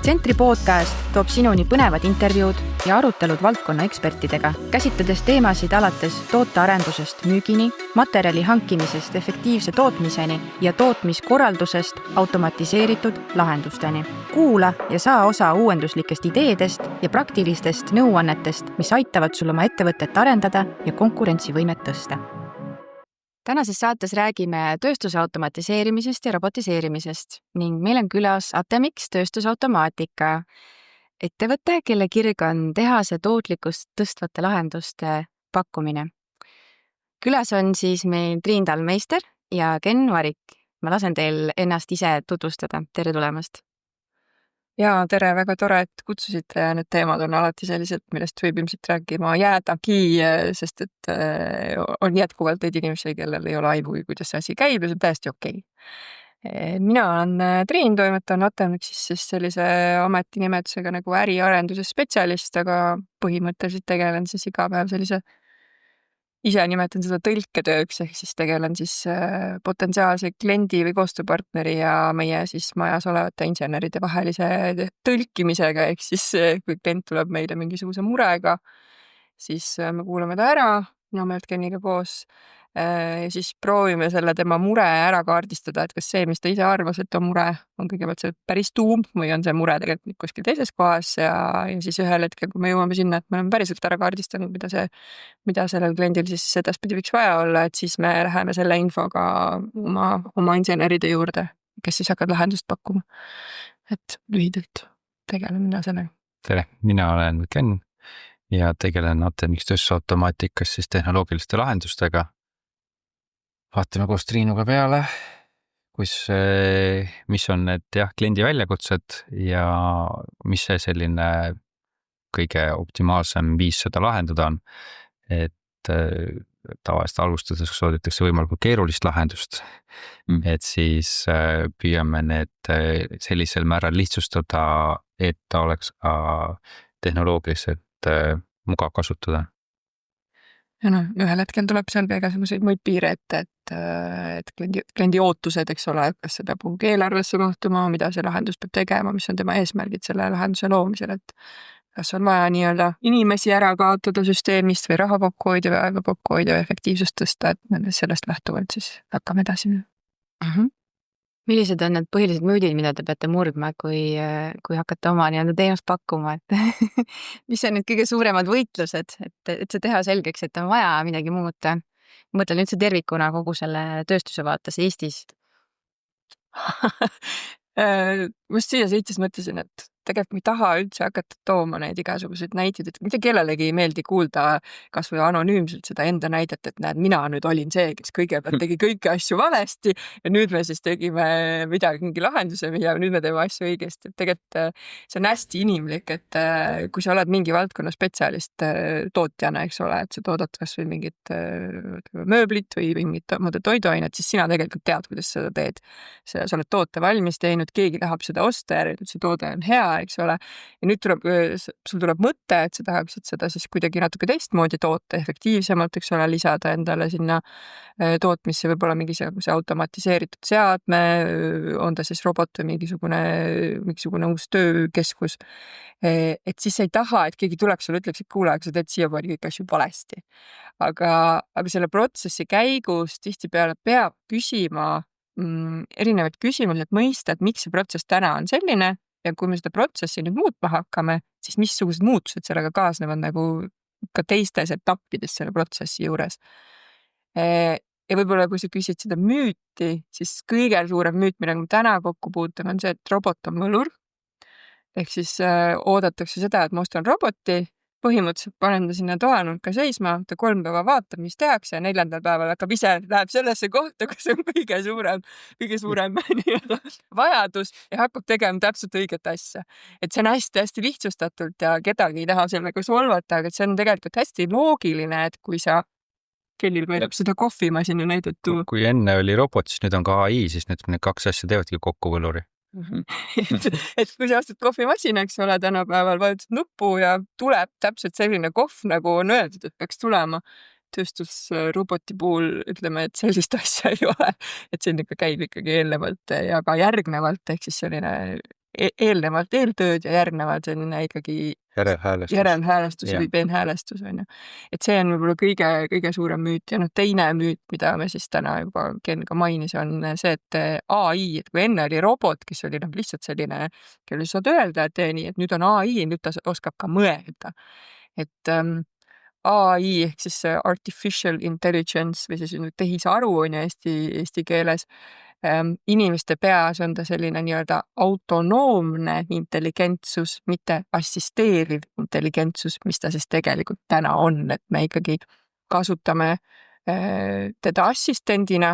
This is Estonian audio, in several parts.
Centri podcast toob sinuni põnevad intervjuud ja arutelud valdkonna ekspertidega, käsitledes teemasid alates tootearendusest müügini, materjali hankimisest efektiivse tootmiseni ja tootmiskorraldusest automatiseeritud lahendusteni. Kuula ja saa osa uuenduslikest ideedest ja praktilistest nõuannetest, mis aitavad sul oma ettevõtet arendada ja konkurentsivõimet tõsta. Tänases saates räägime tööstuse automatiseerimisest ja robotiseerimisest ning meil on külas Atemix tööstusautomaatika, ettevõte, kelle kirg on tehase tootlikkust tõstvate lahenduste pakkumine. Külas on siis meil Triin Talmeister ja Ken Varik. Ma lasen teil ennast ise tutvustada. Tere tulemast! Jaa, tere, väga tore, et kutsusite ja need teemad on alati sellised, millest võib ilmselt rääkima jäädagi, sest et on jätkuvalt neid inimesi, kellel ei ole aimu, kuidas see asi käib ja see on täiesti okei. Mina olen Triin, toimetan Atemixis siis sellise ametinimetusega nagu äriarenduse spetsialist, aga põhimõtteliselt tegelen siis iga päev sellise ise nimetan seda tõlketööks, ehk siis tegelen siis potentsiaalse kliendi või koostööpartneri ja meie siis majas olevate inseneride vahelise tõlkimisega, ehk siis kui klient tuleb meile mingisuguse murega, siis me kuulame ta ära, minu meelt Keniga koos, ja siis proovime selle tema mure ära kaardistada, et kas see, mis ta ise arvas, et on mure, on kõigepealt see päris tuum või on see mure tegelikult kuskil teises kohas ja siis ühel hetkel, kui me jõuame sinna, et me oleme päriselt ära kaardistanud, mida sellel kliendil siis edaspidi võiks vaja olla, et siis me läheme selle infoga oma inseneride juurde, kes siis hakkavad lahendust pakkuma. Et lühidalt tegelen mina sellega. Tere, mina olen Ken ja tegelen Atemix tööstusautomaatikas siis tehnoloogiliste lahendustega. Vaatame koos Triinuga peale, mis on need kliendi väljakutsed ja mis see selline kõige optimaalsem viis seda lahendada on. Et tavaliselt alustades soovitakse võimalikult keerulist lahendust, et siis püüame need sellisel määral lihtsustada, et ta oleks ka tehnoloogiliselt mugav kasutada. Ja ühel hetkel tuleb seal ka igasuguseid muid piire ette, et kliendi ootused, eks ole, kas see peab eelarvesse mahtuma, mida see lahendus peab tegema, mis on tema eesmärgid selle lahenduse loomisel, et kas on vaja nii-öelda inimesi ära kaotada süsteemist või raha kokkuhoida või aega kokkuhoida või efektiivsust tõsta, et sellest lähtuvalt siis hakkame edasi. Millised on need põhilised müüdid, mida te peate murdma, kui hakkate oma nii-öelda teenust pakkuma? Et mis on need kõige suuremad võitlused, et see teha selgeks, et on vaja midagi muuta? Mõtlen üldse tervikuna kogu selle tööstuse vaates Eestis. Just siia sõites mõtlesin, et tegelikult ma ei taha üldse hakata tooma neid igasuguseid näiteid, et mitte kellelegi ei meeldi kuulda kas või anonüümselt seda enda näidet, et näed, mina nüüd olin see, kes kõigepealt tegi kõiki asju valesti ja nüüd me siis tegime mingi lahenduse ja nüüd me teeme asju õigesti. Et tegelikult see on hästi inimlik, et kui sa oled mingi valdkonna spetsialist tootjana, eks ole, et sa toodad kas või mingit mööblit või mingit muud toiduainet, siis sina tegelikult tead, kuidas seda teed. Sa oled toote valmis teinud, keegi tahab seda osta ja see toode on hea, eks ole. Ja nüüd sul tuleb mõte, et sa tahaksid seda siis kuidagi natuke teistmoodi toota, efektiivsemalt, eks ole, lisada endale sinna tootmisse võib-olla mingisuguse automatiseeritud seadme, on ta siis robot või mingisugune uus töökeskus. Et siis ei taha, et keegi tuleks sulle ütleks, et kuule, aga sa teed siiapooli kõik asju valesti. Aga selle protsessi käigus tihtipeale peab küsima erinevaid küsimusi, et mõista, et miks see protsess täna on selline ja kui me seda protsessi nüüd muutma hakkame, siis missugused muutused sellega kaasnevad nagu ka teistes etappides selle protsessi juures. Ja võib-olla kui sa küsid seda müüti, siis kõige suurem müüt, millega me täna kokku puutume, on see, et robot on võlur. Ehk siis oodatakse seda, et ma ostan roboti, põhimõtteliselt panen ta sinna toanurka seisma, ta 3 päeva vaatab, mis tehakse ja 4. päeval hakkab ise, läheb sellesse kohta, kus on kõige suurem vajadus ja hakkab tegema täpselt õiget asja. Et see on hästi lihtsustatult ja kedagi ei taha sellega solvata, aga see on tegelikult hästi loogiline, et kui sa kellil meeldib seda kohvimasina näidet tuua. Kui enne oli robot, siis nüüd on ka AI, siis need 2 asja teevadki kokku võluri. Et kui sa ostad kohvimasina, eks ole, tänapäeval vajutad nuppu ja tuleb täpselt selline kohv, nagu on öeldud, et peaks tulema. Tööstusroboti puhul ütleme, et sellist asja ei ole, et see ikka käib ikkagi eelnevalt ja ka järgnevalt, ehk siis selline eelnevalt eeltööd ja järgnevalt selline ikkagi järelhäälestus või peenhäälestus on ju. Et see on võib-olla kõige suurem müüt ja teine müüt, mida me siis täna juba Ken ka mainis, on see, et AI, et kui enne oli robot, kes oli lihtsalt selline, kellele saad öelda, et tee nii, et nüüd on AI, nüüd ta oskab ka mõelda. Et AI ehk siis artificial intelligence või siis tehisaru on ju eesti keeles. Inimeste peas on ta selline nii-öelda autonoomne intelligentsus, mitte assisteeriv intelligentsus, mis ta siis tegelikult täna on, et me ikkagi kasutame teda assistendina,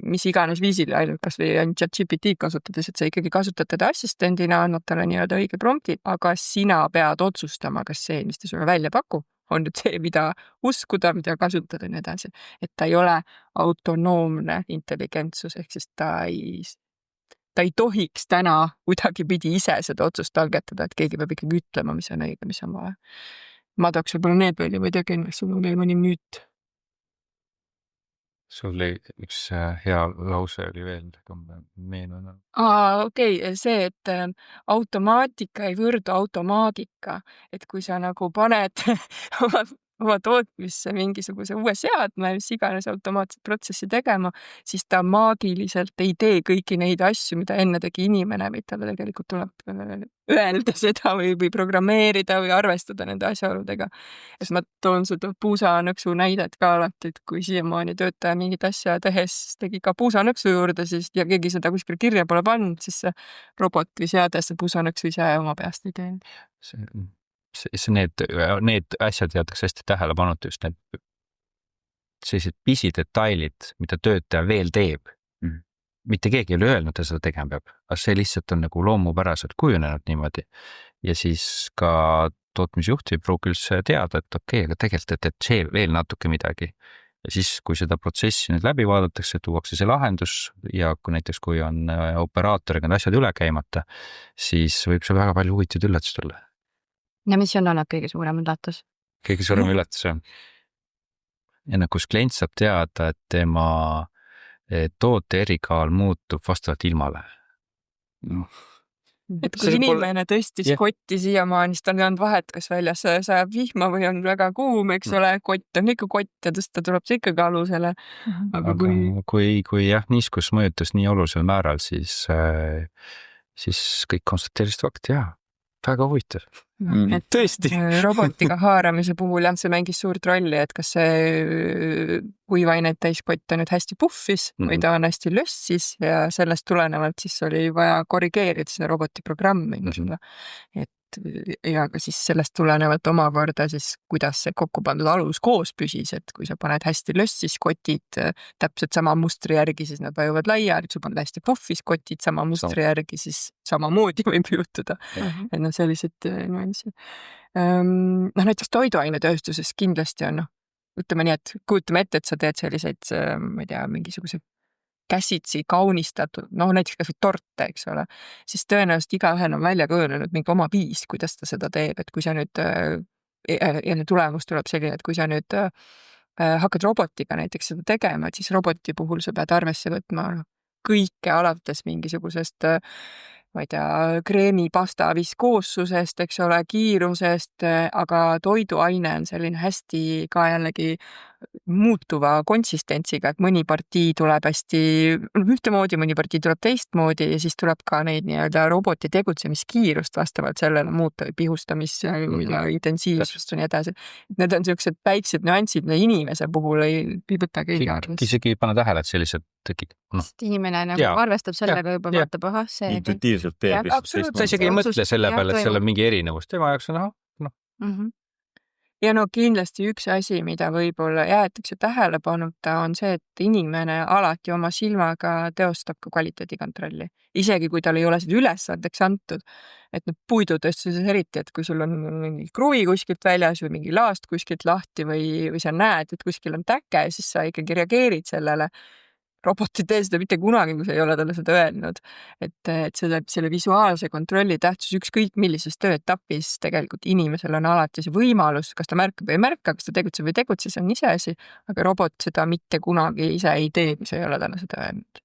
mis iganes viisil, ainult kas või ChatGPT kasutades, et sa ikkagi kasutad teda assistendina, annad talle nii-öelda õige prompti, aga sina pead otsustama, kas see, mis ta sulle välja pakub, on nüüd see, mida uskuda, mida kasutada ja nii edasi. Et ta ei ole autonoomne intelligentsus, ehk siis ta ei tohiks täna kuidagi pidi ise seda otsust langetada, et keegi peab ikkagi ütlema, mis on õige, mis on vale. Ma tooks võib-olla need välja, või tea, kes sul veel mõni müüt. Sul oli üks hea lause oli veel, meenunud. Okei, see, et automaatika ei võrdu automaagika, et kui sa nagu paned oma tootmisse mingisuguse uue seadme, mis iganes automaatset protsessi tegema, siis ta maagiliselt ei tee kõiki neid asju, mida enne tegi inimene, vaid talle tegelikult tuleb öelda seda või programmeerida või arvestada nende asjaoludega. Et ma toon seda puusanõksu näidet ka alati, et kui siiamaani töötaja mingit asja tehes tegi ka puusanõksu juurde, siis ja keegi seda kuskil kirja pole pannud, siis see robot või seade see puusanõksu ise oma peast ei tee. Need asjad jäetakse hästi tähelepanuta, just need sellised pisidetailid, mida töötaja veel teeb. Mitte keegi ei ole öelnud, et seda tegema peab, aga see lihtsalt on nagu loomupäraselt kujunenud niimoodi. Ja siis ka tootmisjuht ei pruugi üldse teada, et okei, aga tegelikult, et see veel natuke midagi. Ja siis, kui seda protsessi nüüd läbi vaadatakse, tuuakse see lahendus ja kui on operaatoriga need asjad üle käimata, siis võib seal väga palju huvitatud üllatus tulla. Ja mis on olnud kõige suurem üllatus? Kõige suurem üllatus on. Ja kus klient saab teada, et tema toote erikaal muutub vastavalt ilmale. Et kui inimene tõstis kotti siiamaani, siis ta on jäänud vahet, kas väljas sajab vihma või on väga kuum, eks ole, kott on ikka kott ja tõsta tuleb see ikkagi alusele. Aga kui jah, niiskus mõjutas nii olulisel määral, siis kõik konstateerisid fakti, väga huvitav. Tõesti. Robotiga haaramise puhul see mängis suurt rolli, et kas see kuivaineid täiskott on nüüd hästi puffis või ta on hästi lössis ja sellest tulenevalt siis oli vaja korrigeerida seda roboti programmi. Et ja ka siis sellest tulenevalt omakorda siis, kuidas see kokku pandud alus koos püsis, et kui sa paned hästi lössis kotid täpselt sama mustri järgi, siis nad vajuvad laia, et sa paned hästi puffis kotid sama mustri järgi, siis samamoodi võib juhtuda. Et sellised nüansid. Näiteks toiduainetööstuses kindlasti on, ütleme nii, et kujutame ette, et sa teed selliseid, ma ei tea, mingisuguse käsitsi kaunistatud, näiteks kas või torte, eks ole, siis tõenäoliselt igaühel on välja kujunenud mingi oma viis, kuidas ta seda teeb, et kui sa nüüd, ja tulemus tuleb selline, et kui sa nüüd hakkad robotiga näiteks seda tegema, et siis roboti puhul sa pead arvesse võtma kõike alates mingisugusest, ma ei tea, kreemipasta viskoossusest, eks ole, kiirusest, aga toiduaine on selline hästi ka jällegi muutuva konsistentsiga, et mõni partii tuleb hästi ühtemoodi, mõni partii tuleb teistmoodi ja siis tuleb ka neid nii-öelda roboti tegutsemiskiirust vastavalt sellele muuta pihustamis- ja intensiivsust ja nii edasi. Need on sellised väiksed nüansid, mida inimese puhul ei võta keegi arvesse. Isegi ei pane tähele, et sellised tekib. Inimene nagu arvestab sellega juba vaatab, see intuitiivselt teeb. Ta isegi ei mõtle selle peale, et seal on mingi erinevus. Tema jaoks on Ja kindlasti üks asi, mida võib-olla jäetakse tähelepanuta, on see, et inimene alati oma silmaga teostab ka kvaliteedikontrolli. Isegi kui tal ei ole seda ülesandeks antud, et puidutööstuses eriti, et kui sul on mingi kruvi kuskilt väljas või mingi laast kuskilt lahti või sa näed, et kuskil on täke, siis sa ikkagi reageerid sellele. Robot ei tee seda mitte kunagi, kui sa ei ole talle seda öelnud. Et selle visuaalse kontrolli tähtsus ükskõik millises tööetapis tegelikult inimesel on alati see võimalus, kas ta märkab või ei märka, kas ta tegutseb või tegutse, see on iseasi, aga robot seda mitte kunagi ise ei tee, kui sa ei ole talle seda öelnud.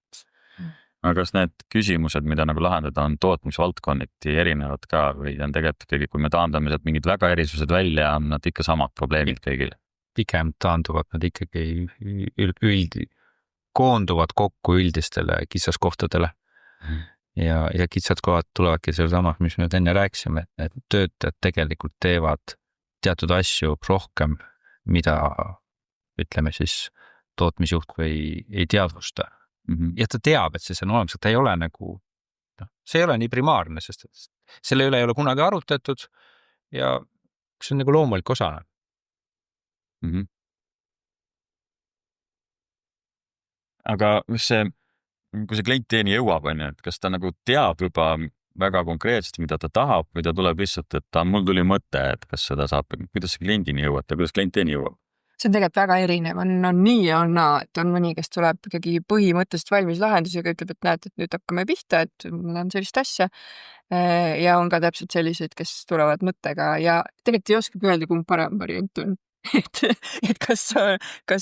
aga kas need küsimused, mida nagu lahendada, on tootmisvaldkonniti erinevad ka või on tegelikult ikkagi, kui me taandame sealt mingid väga erisused välja, on nad ikka samad probleemid kõigil? Pigem taanduvad nad ikkagi koonduvad kokku üldistele kitsaskohtadele. Ja kitsaskohad tulevadki selle samas, mis me enne rääkisime, et töötajad tegelikult teevad teatud asju rohkem, mida ütleme siis tootmisjuht või ei teadvusta. Ja ta teab, et see on olemas, et ta ei ole nagu, see ei ole nii primaarne, sest et selle üle ei ole kunagi arutatud ja see on nagu loomulik osa. Aga kui see klient teieni jõuab, et kas ta nagu teab juba väga konkreetselt, mida ta tahab, või ta tuleb lihtsalt, et mul tuli mõte, et kas seda saab, kuidas see kliendini jõuab ja kuidas klient teieni jõuab? See on tegelikult väga erinev, on nii ja on naa, et on mõni, kes tuleb ikkagi põhimõtteliselt valmis lahendusega, ütleb, et näed, et nüüd hakkame pihta, et mul on sellist asja. Ja on ka täpselt selliseid, kes tulevad mõttega ja tegelikult ei oska öelda, kumb parem variant on. Et kas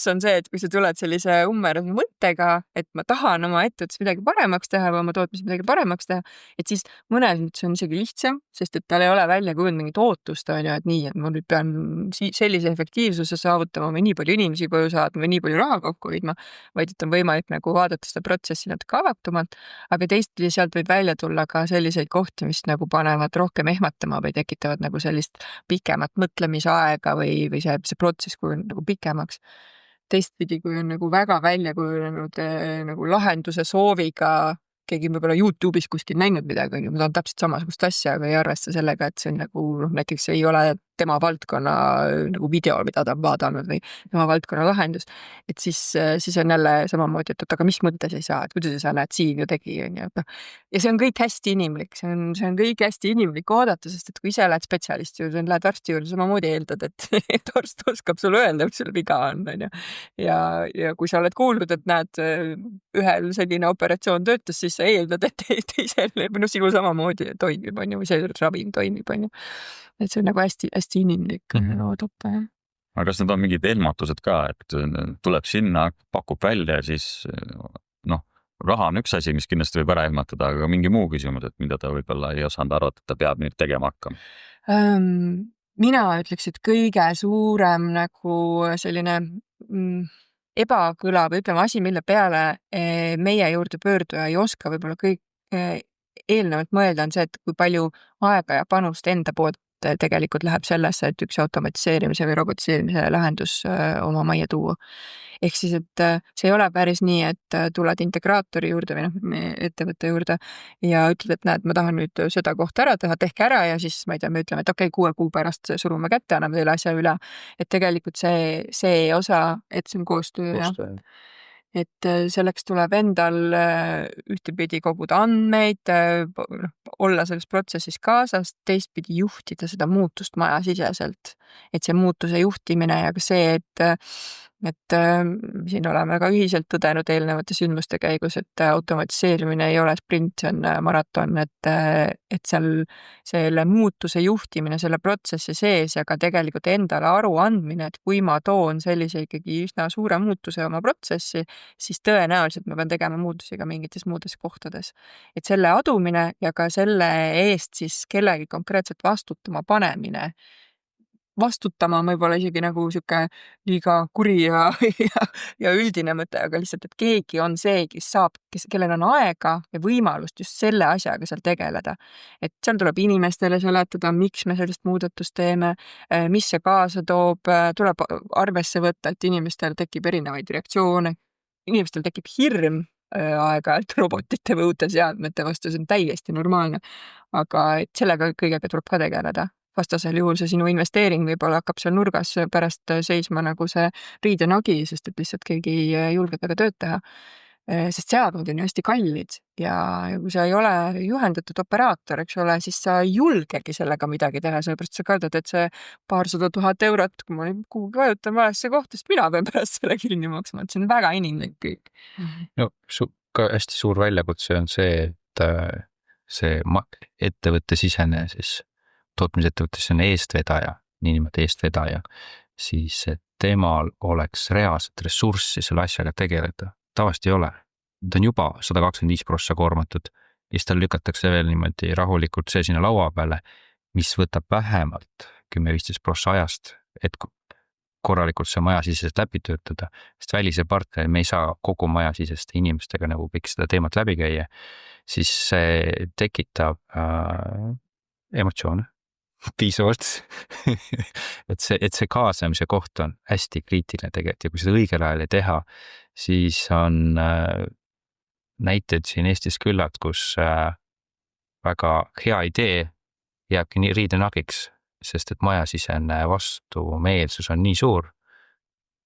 on see, et kui sa tuled sellise ummerase mõttega, et ma tahan oma ettevõttes midagi paremaks teha või oma tootmis midagi paremaks teha, et siis mõnes mõttes on isegi lihtsam, sest et tal ei ole välja kujunud mingit ootust, et nii, et ma nüüd pean sellise efektiivsuse saavutama või nii palju inimesi koju saadma või nii palju raha kokku hoidma, vaid et on võimalik nagu vaadata seda protsessi natuke avatumalt, aga teistpidi sealt võib välja tulla ka selliseid kohti, mis nagu panevad rohkem ehmatama või tekitavad nagu sellist pikemat mõtlemisaega või see protsess kujuneb nagu pikemaks. Teistpidi, kui on nagu väga välja kujunenud nagu lahenduse sooviga, keegi võib-olla YouTube'is kuskil näinud midagi, ma tahan täpselt samasugust asja, aga ei arvesta sellega, et see on nagu, näiteks ei ole tema valdkonna nagu video, mida ta on vaadanud või tema valdkonna lahendus. Et siis on jälle samamoodi, et aga mis mõttes ei saa, et kuidas sa näed siin ju tegi. Ja see on kõik hästi inimlik, see on kõik hästi inimlik oodata, sest et kui ise lähed spetsialisti juurde, lähed arsti juurde, samamoodi eeldad, et arst oskab sulle öelda, mis sul viga on. Ja kui sa oled kuulnud, et näed, ühel selline operatsioon töötas, siis sa eeldad, et teisel, sinu samamoodi toimib, või see ravim toimib. Et see on nagu hästi inimlik oodata. Aga kas need on mingid ehmatused ka, et tuleb sinna, pakub välja ja siis raha on üks asi, mis kindlasti võib ära ehmatada, aga mingi muu küsimus, et mida ta võib-olla ei osanud arvata, et ta peab nüüd tegema hakkama? Mina ütleks, et kõige suurem nagu selline ebakõla või ütleme asi, mille peale meie juurde pöörduja ei oska võib-olla kõik eelnevalt mõelda, on see, et kui palju aega ja panust enda poolt tegelikult läheb sellesse, et üks automatiseerimise või robotiseerimise lahendus oma majja tuua. Ehk siis, et see ei ole päris nii, et tuled integraatori juurde või ettevõtte juurde ja ütled, et näed, ma tahan nüüd seda kohta ära teha, tehke ära ja siis ma ei tea, me ütleme, et okei, 6 kuu pärast surume kätte, anname teile asja üle. Et tegelikult see osa, et see on koostöö. Et selleks tuleb endal ühtepidi koguda andmeid, olla selles protsessis kaasas, teistpidi juhtida seda muutust maja siseselt. Et see muutuse juhtimine ja ka see, et siin oleme ka ühiselt tõdenud eelnevate sündmuste käigus, et automatiseerimine ei ole sprint, see on maraton, et seal selle muutuse juhtimine selle protsessi sees ja ka tegelikult endale aru andmine, et kui ma toon sellise ikkagi üsna suure muutuse oma protsessi, siis tõenäoliselt ma pean tegema muutusi ka mingites muudes kohtades. Et selle adumine ja ka selle eest siis kellegi konkreetselt vastutama panemine, vastutama võib-olla isegi nagu siuke liiga kuri ja üldine mõte, aga lihtsalt, et keegi on see, kellel on aega ja võimalust just selle asjaga seal tegeleda. Et seal tuleb inimestele seletada, miks me sellist muudatust teeme, mis see kaasa toob, tuleb arvesse võtta, et inimestel tekib erinevaid reaktsioone, inimestel tekib hirm aeg-ajalt robotite või uute seadmete vastu, see on täiesti normaalne, aga et sellega kõigega tuleb ka tegeleda. Vastasel juhul see sinu investeering võib-olla hakkab seal nurgas pärast seisma nagu see riidenagi, sest et lihtsalt keegi ei julge taga tööd teha. Sest seadmed on ju hästi kallid ja kui sa ei ole juhendatud operaator, eks ole, siis sa ei julgegi sellega midagi teha, sellepärast sa kardad, et see 200 000 eurot, kui ma kuhugi vajutan valesse kohta, sest mina pean pärast selle kinni maksma, et see on väga inimlik kõik. No ka hästi suur väljakutse on see, et see ettevõtte sisene siis tootmisettevõttes on eestvedaja, niinimelt eestvedaja, siis et temal oleks reaalset ressurssi selle asjaga tegeleda. Tavaliselt ei ole. ta on juba 125 prossa koormatud ja siis tal lükatakse veel niimoodi rahulikult see sinna laua peale, mis võtab vähemalt 10-15 prossa ajast, et korralikult see majasisest läbi töötada, sest välise partneri me ei saa kogu majasiseste inimestega nagu kõik seda teemat läbi käia, siis see tekitab emotsioone piisavalt et see kaasamise koht on hästi kriitiline tegelikult ja kui seda õigel ajal ei teha, siis on näiteid siin Eestis küllalt, kus väga hea idee jääbki nii riidenagiks, sest et majasisene vastumeelsus on nii suur,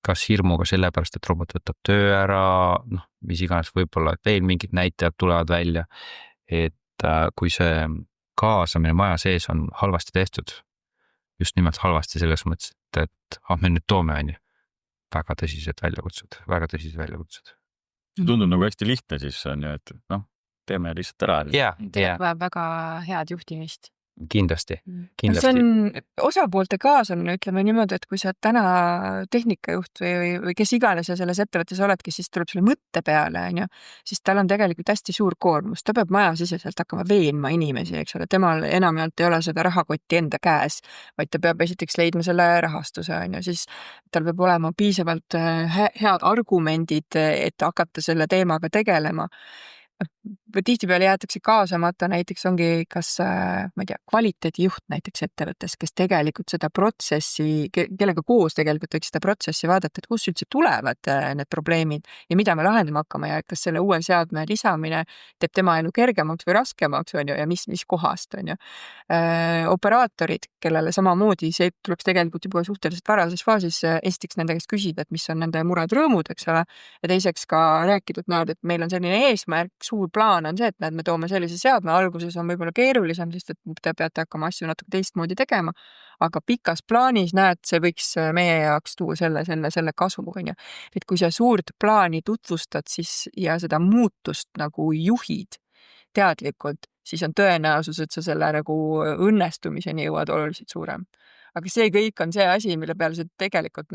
kas hirmuga sellepärast, et robot võtab töö ära, noh, mis iganes võib-olla, et veel mingid näitajad tulevad välja, et kui see kaasamine maja sees on halvasti tehtud, just nimelt halvasti selles mõttes, et me nüüd toome väga tõsised väljakutsed. See tundub nagu hästi lihtne, siis on ju, et noh, teeme lihtsalt ära. Vaja väga head juhtimist. Kindlasti. See on osapoolte kaasamine, ütleme niimoodi, et kui sa täna tehnikajuht või kes iganes ja selles ettevõttes oledki, siis tuleb sulle mõtte peale, siis tal on tegelikult hästi suur koormus. Ta peab majasiseselt hakkama veenma inimesi, eks ole. Temal enamjaolt ei ole seda rahakotti enda käes, vaid ta peab esiteks leidma selle rahastuse, siis tal peab olema piisavalt head argumendid, et hakata selle teemaga tegelema. Tihtipeale jäetakse kaasamata, näiteks ongi kas, ma ei tea, kvaliteedijuht näiteks ettevõttes, kes tegelikult seda protsessi, kellega koos tegelikult võiks seda protsessi vaadata, et kus üldse tulevad need probleemid ja mida me lahendama hakkama ja kas selle uue seadme lisamine teeb tema elu kergemaks või raskemaks ja mis kohast. Operaatorid, kellele samamoodi see tuleks tegelikult juba suhteliselt varases faasis esiteks nende käest küsida, et mis on nende mured rõõmud, eks ole, ja teiseks ka rääkida, et meil on selline eesmärk, suur plaan on see, et me toome sellise seadme, alguses on võib-olla keerulisem, sest et te peate hakkama asju natuke teistmoodi tegema, aga pikas plaanis näed, see võiks meie jaoks tuua selle kasu. Et kui sa suurt plaani tutvustad siis ja seda muutust nagu juhid teadlikult, siis on tõenäosus, et sa selle nagu õnnestumiseni jõuad oluliselt suurem. Aga see kõik on see asi, mille peale see tegelikult,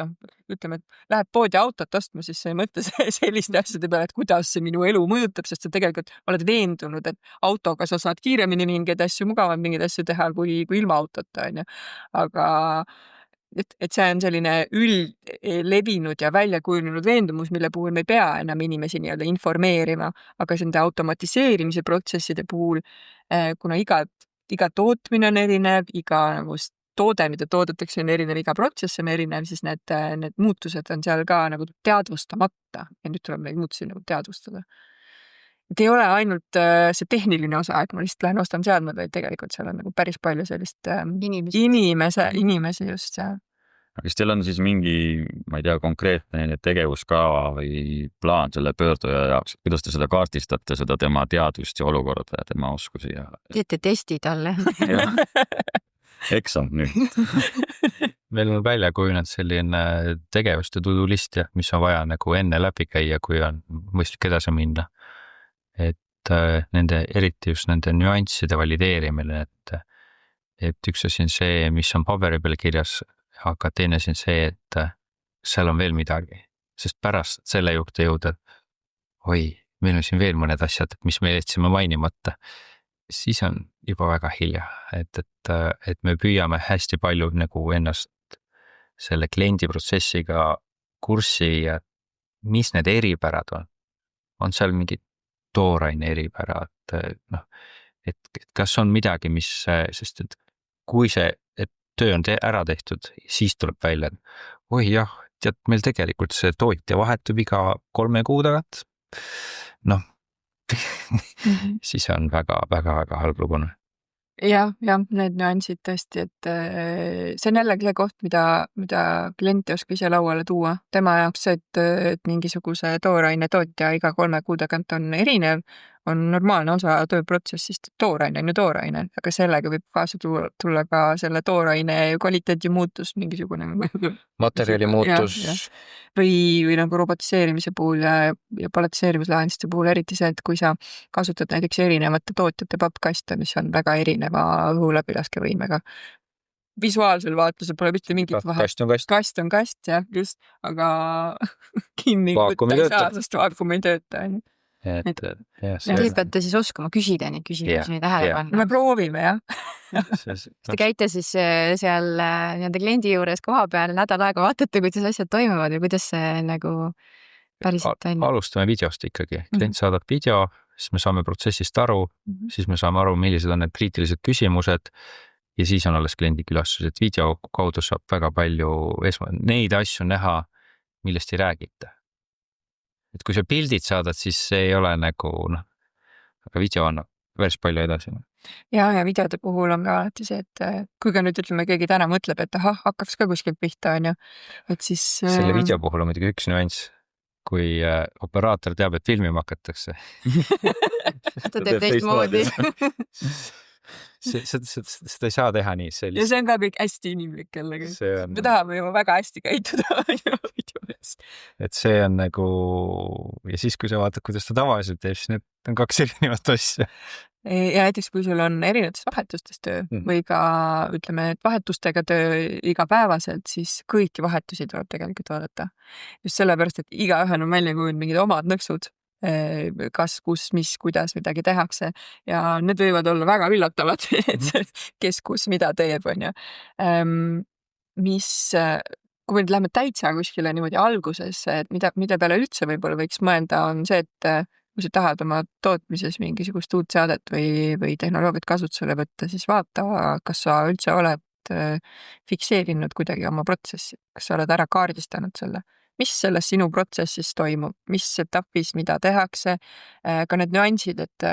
ütleme, et läheb poodi autot ostma, siis sa ei mõtle selliste asjade peale, et kuidas see minu elu mõjutab, sest sa tegelikult oled veendunud, et autoga sa saad kiiremini mingeid asju, mugavalt mingeid asju teha kui ilma autota. Aga et see on selline levinud ja välja kujunenud veendumus, mille puhul me ei pea enam inimesi nii-öelda informeerima, aga nende automatiseerimise protsesside puhul, kuna iga tootmine on erinev, iga toode, mida toodetakse, on erinev, iga protsess on erinev, siis need muutused on seal ka nagu teadvustamata ja nüüd tuleb neid muutusi nagu teadvustada. Et ei ole ainult see tehniline osa, et ma lihtsalt lähen ostan seadmed, vaid tegelikult seal on nagu päris palju sellist inimese just see. Kas teil on siis mingi, ma ei tea, konkreetne tegevuskava või plaan selle pöörduja jaoks, kuidas te seda kaardistate, seda tema teadvust ja olukorda ja tema oskusi? Teete testi talle. Eksam nüüd. Meil on välja kujunenud selline tegevuste to-do list, mis on vaja nagu enne läbi käia, kui on mõistlik edasi minna. Et eriti just nende nüansside valideerimine, et üks asi on see, mis on paberi peal kirjas, aga teine asi on see, et seal on veel midagi, sest pärast selle juurde jõuda, meil on siin veel mõned asjad, mis me jätsime mainimata, siis on juba väga hilja, et me püüame hästi palju nagu ennast selle kliendi protsessiga kurssi ja mis need eripärad on seal mingid tooraine eripära, et kas on midagi, sest et kui see töö on ära tehtud, siis tuleb välja, et meil tegelikult see tootja vahetub iga 3 kuu tagant, siis on väga halb lugu. Jah, need nüansid tõesti, et see on jällegi see koht, mida klient ei oska ise lauale tuua. Tema jaoks see, et mingisuguse tooraine tootja iga 3 kuu tagant on erinev, on normaalne osa tööprotsessist, tooraine on ju tooraine, aga sellega võib kaasa tulla ka selle tooraine kvaliteedi muutus, mingisugune materjali muutus. Või nagu robotiseerimise puhul ja paletiseerimislahendiste puhul eriti see, et kui sa kasutad näiteks erinevate tootjate pappkaste, mis on väga erineva õhuläbilaskevõimega. Visuaalsel vaatlusel pole mitte mingit vahet. Kast on kast, jah, just, aga kinni võtta ei saa, sest vaakum ei tööta. et jah, Te peate siis oskama küsida neid küsimusi, neid tähele jah. me panna. proovime, jah. Kas te käite siis seal nii-öelda kliendi juures koha peal nädal aega, vaatate, kuidas asjad toimuvad või kuidas see nagu päriselt on? Alustame videost ikkagi. Klient saadab video, siis me saame protsessist aru, siis me saame aru, millised on need kriitilised küsimused ja siis on alles kliendi külastus, et video kaudu saab väga palju neid asju näha, millest ei räägita. Et kui sa pildid saadad, siis see ei ole nagu aga video annab päris palju edasi. Ja videode puhul on ka alati see, et kui ka nüüd ütleme, keegi täna mõtleb, et hakkaks ka kuskilt pihta, on ju, et siis... Selle video puhul on muidugi üks nüanss, kui operaator teab, et filmima hakatakse. Ta teeb teistmoodi. Seda ei saa teha nii. Ja see on ka kõik hästi inimlik jällegi. Me tahame ju väga hästi käituda videodes. Et see on nagu... Ja siis, kui sa vaatad, kuidas ta tavaliselt teeb, siis need on 2 erinevat asja. Ja näiteks, kui sul on erinevates vahetustes töö või ka, ütleme, vahetustega töö igapäevaselt, siis kõiki vahetusi tuleb tegelikult vaadata. Just sellepärast, et igaühel on välja kujunud mingid omad nõksud, kas, kus, mis, kuidas midagi tehakse ja need võivad olla väga üllatavad, et kes, kus, mida teeb, on ju. Kui me nüüd läheme täitsa kuskile niimoodi alguses, et mida peale üldse võib-olla võiks mõelda, on see, et kui sa tahad oma tootmises mingisugust uut seadet või tehnoloogiat kasutusele võtta, siis vaata, kas sa üldse oled fikseerinud kuidagi oma protsessi, kas sa oled ära kaardistanud selle. Mis selles sinu protsessis toimub, mis etapis, mida tehakse, ka need nüansid, et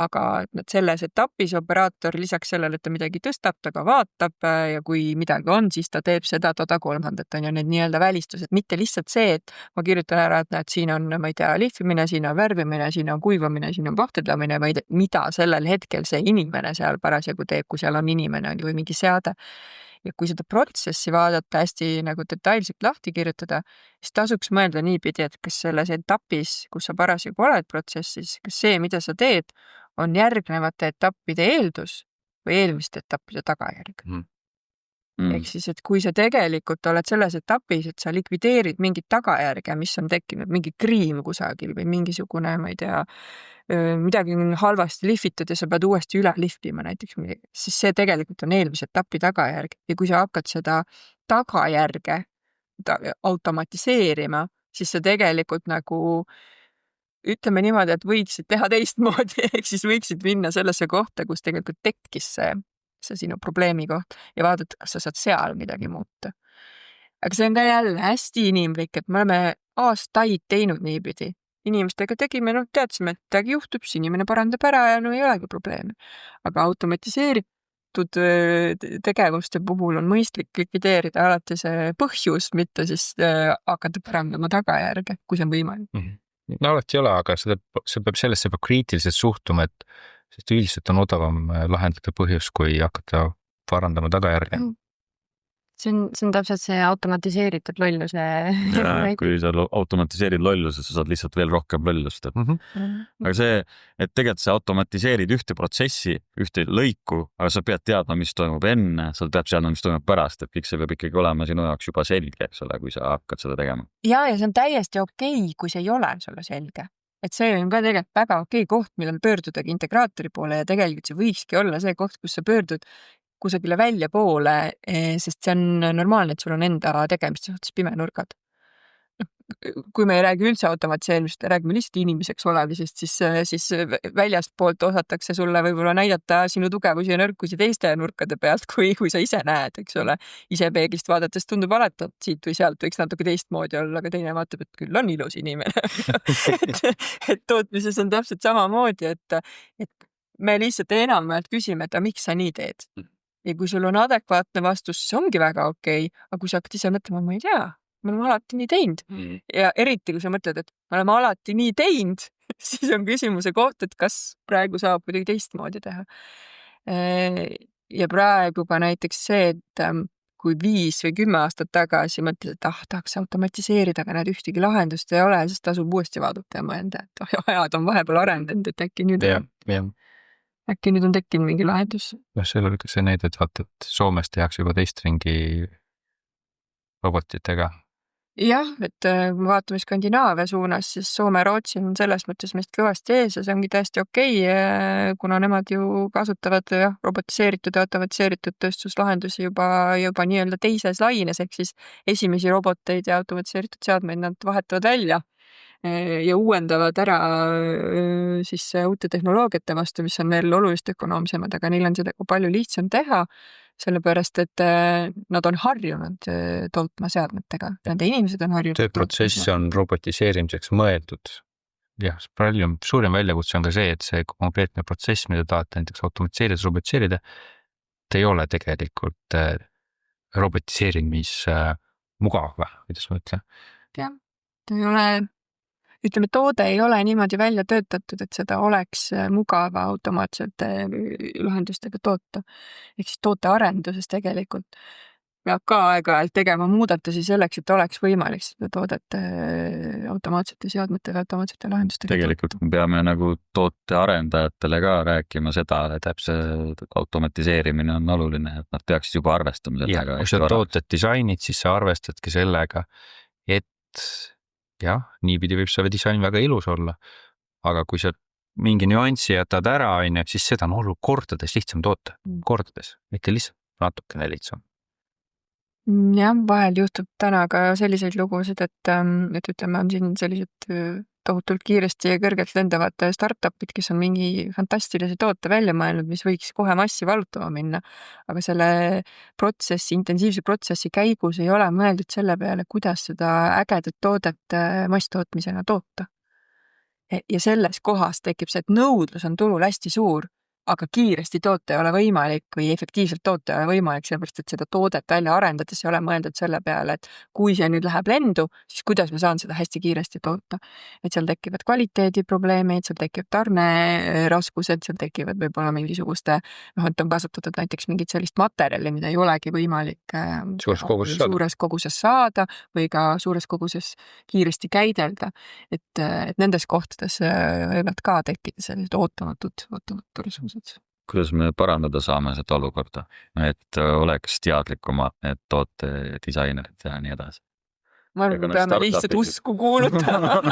aga selles etapis operaator lisaks sellele, et ta midagi tõstab, ta ka vaatab ja kui midagi on, siis ta teeb seda, kolmandat on ju need nii-öelda välistused, mitte lihtsalt see, et ma kirjutan ära, et näed, siin on, ma ei tea, lihvimine, siin on värvimine, siin on kuivamine, siin on pahtedlamine, vaid mida sellel hetkel see inimene seal parasjagu teeb, kui seal on inimene või mingi seade. Ja kui seda protsessi vaadata hästi nagu detailselt lahti kirjutada, siis tasuks mõelda niipidi, et kas selles etapis, kus sa parasjagu oled protsessis, kas see, mida sa teed, on järgnevate etappide eeldus või eelmiste etappide tagajärg. Ehk siis, et kui sa tegelikult oled selles etapis, et sa likvideerid mingit tagajärge, mis on tekkinud, mingi kriim kusagil või mingisugune, ma ei tea, midagi on halvasti lihvitud ja sa pead uuesti üle lihvima näiteks, siis see tegelikult on eelmise etapi tagajärg. Ja kui sa hakkad seda tagajärge automatiseerima, siis sa tegelikult nagu ütleme niimoodi, et võiksid teha teistmoodi, ehk siis võiksid minna sellesse kohta, kus tegelikult tekkis see sinu probleemi koht ja vaadata, kas sa saad seal midagi muuta. Aga see on ka jälle hästi inimlik, et me oleme aastaid teinud niipidi. Inimestega tegime, teadsime, et midagi juhtub, siis inimene parandab ära ja ei olegi probleemi. Aga automatiseeritud tegevuste puhul on mõistlik likvideerida alati see põhjus, mitte siis hakata parandama tagajärge, kui see on võimalik. No alati ei ole, aga see peab kriitiliselt suhtuma, et üldiselt on odavam lahendada põhjus, kui hakata parandama tagajärge. See on täpselt see automatiseeritud lolluse. Kui sa automatiseerid lolluse, sa saad lihtsalt veel rohkem lollust. Aga see, et tegelikult sa automatiseerid ühte protsessi, ühte lõiku, aga sa pead teadma, mis toimub enne, sa pead teadma, mis toimub pärast, et kõik see peab ikkagi olema sinu jaoks juba selge, eks ole, kui sa hakkad seda tegema. Ja see on täiesti okei, kui see ei ole sulle selge. Et see on ka tegelikult väga okei koht, millal pöördudagi integraatori poole ja tegelikult see võikski olla see koht, kus sa pöördud kusagile välja poole, sest see on normaalne, et sul on enda tegemist suhtes pimenurgad. Kui me ei räägi üldse automatiseerimist, räägime lihtsalt inimeseks olemisest, siis väljast poolt osatakse sulle võib-olla näidata sinu tugevusi ja nõrkusi teiste nurkade pealt, kui sa ise näed, eks ole. Ise peeglist vaadates tundub alati, et siit või sealt võiks natuke teistmoodi olla, aga teine vaatab, et küll on ilus inimene. et tootmises on täpselt samamoodi, et me lihtsalt enamalt küsime, et miks sa nii teed? Ja kui sul on adekvaatne vastus, siis ongi väga okei, aga kui sa hakkad ise mõtlema, ma ei tea, me oleme alati nii teinud. Ja eriti, kui sa mõtled, et me oleme alati nii teinud, siis on küsimuse koht, et kas praegu saab kuidagi teistmoodi teha. Ja praegu ka näiteks see, et kui 5 või 10 aastat tagasi mõtled, et tahaks automatiseerida, aga näed ühtegi lahendust ei ole, siis tasub uuesti vaadata ja mõelda, et ajad on vahepeal arendanud, et äkki nüüd on tekkinud mingi lahendus. Seal oli see näide, et vaata, et Soomes tehakse juba teist ringi robotitega. jah, et kui me vaatame Skandinaavia suunas, siis Soome, Rootsi on selles mõttes meist kõvasti ees ja see ongi täiesti okei, kuna nemad ju kasutavad robotiseeritud ja automatiseeritud tööstuslahendusi juba nii-öelda teises laines, ehk siis esimesi roboteid ja automatiseeritud seadmeid nad vahetavad välja ja uuendavad ära siis uute tehnoloogiate vastu, mis on veel oluliselt ökonoomsemad, aga neil on seda palju lihtsam teha, sellepärast et nad on harjunud tootma seadmetega. Nende inimesed on harjunud. Tööprotsess on robotiseerimiseks mõeldud. Jah, palju suurim väljakutse on ka see, et see konkreetne protsess, mida tahate näiteks automatiseerida, robotiseerida, ei ole tegelikult robotiseerimis mugav, kuidas ma ütlen. Jah, ei ole, ütleme, toode ei ole niimoodi välja töötatud, et seda oleks mugava automaatsete lahendustega toota. Ehk siis tootearenduses tegelikult peab ka aeg-ajalt tegema muudatusi selleks, et oleks võimalik seda toodet automaatsete seadmetega, automaatsete lahendustega. Tegelikult me peame nagu tootearendajatele ka rääkima seda, et täpselt automatiseerimine on oluline, et nad peaksid juba arvestama sellega. Kui sa tooted disainid, siis sa arvestadki sellega, et jah, niipidi võib see disain väga ilus olla, aga kui sa mingi nüanssi jätad ära, siis seda on olnud kordades lihtsam toota, kordades, mitte lihtsalt natukene lihtsam. Jah, vahel juhtub täna ka selliseid lugusid, et ütleme, on siin sellised tohutult kiiresti ja kõrgelt lendavad startupid, kes on mingi fantastilise toote välja mõelnud, mis võiks kohe massi valutama minna. Aga selle intensiivse protsessi käigus ei ole mõeldud selle peale, kuidas seda ägedat toodet masstootmisena toota. Ja selles kohas tekib see, et nõudlus on turul hästi suur, aga kiiresti toota ei ole võimalik või efektiivselt toota ei ole võimalik, sellepärast et seda toodet välja arendades ei ole mõeldud selle peale, et kui see nüüd läheb lendu, siis kuidas ma saan seda hästi kiiresti toota. Et seal tekivad kvaliteediprobleemid, seal tekivad tarneraskused, seal tekivad võib-olla mingisuguste, et on kasutatud näiteks mingit sellist materjali, mida ei olegi võimalik suures koguses saada või ka suures koguses kiiresti käidelda. Et nendes kohtades võivad ka tekkida sellised ootamatud ressursid. Kuidas me parandada saame seda olukorda, et oleks teadlikumad need tootedisainerid ja nii edasi? Ma arvan, et peame lihtsalt usku kuulutama.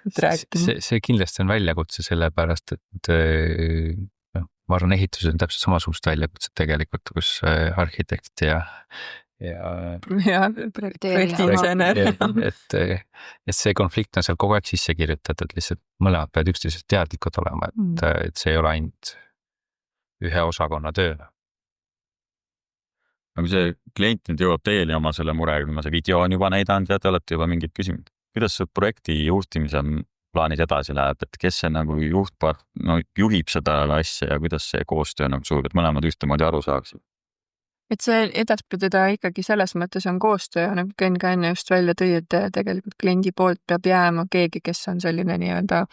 See kindlasti on väljakutse sellepärast, et ma arvan, ehituses on täpselt samasugust väljakutset tegelikult, kus arhitekt ja projektiinsener. Et see konflikt on seal kogu aeg sisse kirjutatud, lihtsalt mõlemad peavad üksteisest teadlikud olema, et see ei ole ainult ühe osakonna töö. Aga kui see klient nüüd jõuab teieni oma selle murega, kui ma see video on juba näidanud ja te olete juba mingid küsinud, kuidas see projekti juhtimise plaanis edasi läheb, et kes see nagu juhib seda asja ja kuidas see koostöö nagu sujub, et mõlemad ühtemoodi aru saaksid? Et see edaspidi ta ikkagi selles mõttes on koostöö, nagu Ken ka enne just välja tõi, et tegelikult kliendi poolt peab jääma keegi, kes on selline nii-öelda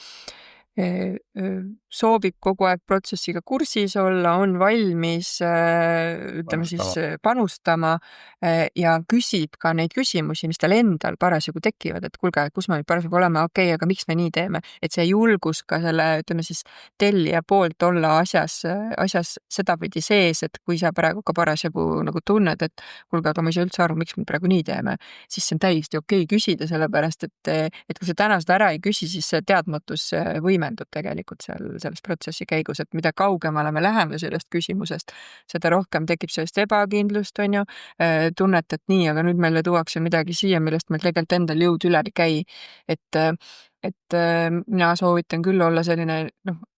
soovib kogu aeg protsessiga kursis olla, on valmis ütleme siis panustama ja küsib ka neid küsimusi, mis tal endal parasjagu tekivad, et kuulge, kus me parasjagu oleme, okei, aga miks me nii teeme, et see julgus ka selle, ütleme siis tellija poolt olla asjas sedapidi sees, et kui sa praegu ka parasjagu nagu tunned, et kuulge, aga ma ei saa üldse aru, miks me praegu nii teeme, siis see on täiesti okei küsida, sellepärast et kui sa täna seda ära ei küsi, siis see teadmatus võimendub tegelikult selles protsessi käigus, et mida kaugemale me läheme sellest küsimusest, seda rohkem tekib sellest ebakindlust, on ju, tunnet, et nii, aga nüüd meile tuuakse midagi siia, millest meil tegelikult endal jõud üle ei käi. Et mina soovitan küll olla selline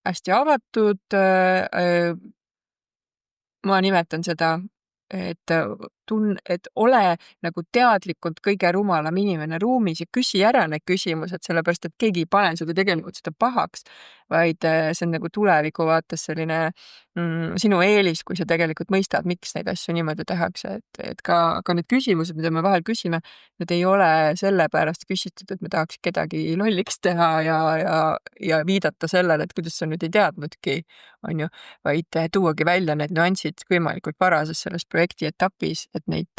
hästi avatud, ma nimetan seda, et ole nagu teadlikult kõige rumalam inimene ruumis ja küsi ära need küsimused, sellepärast, et keegi ei pane sulle tegelikult seda pahaks, vaid see on nagu tuleviku vaates selline sinu eelis, kui sa tegelikult mõistad, miks neid asju niimoodi tehakse, et ka need küsimused, mida me vahel küsime, need ei ole sellepärast küsitud, et me tahaks kedagi lolliks teha ja viidata sellele, et kuidas sa nüüd ei teadnudki, on ju, vaid tuuagi välja need nüansid võimalikult varases selles projekti etapis, et neid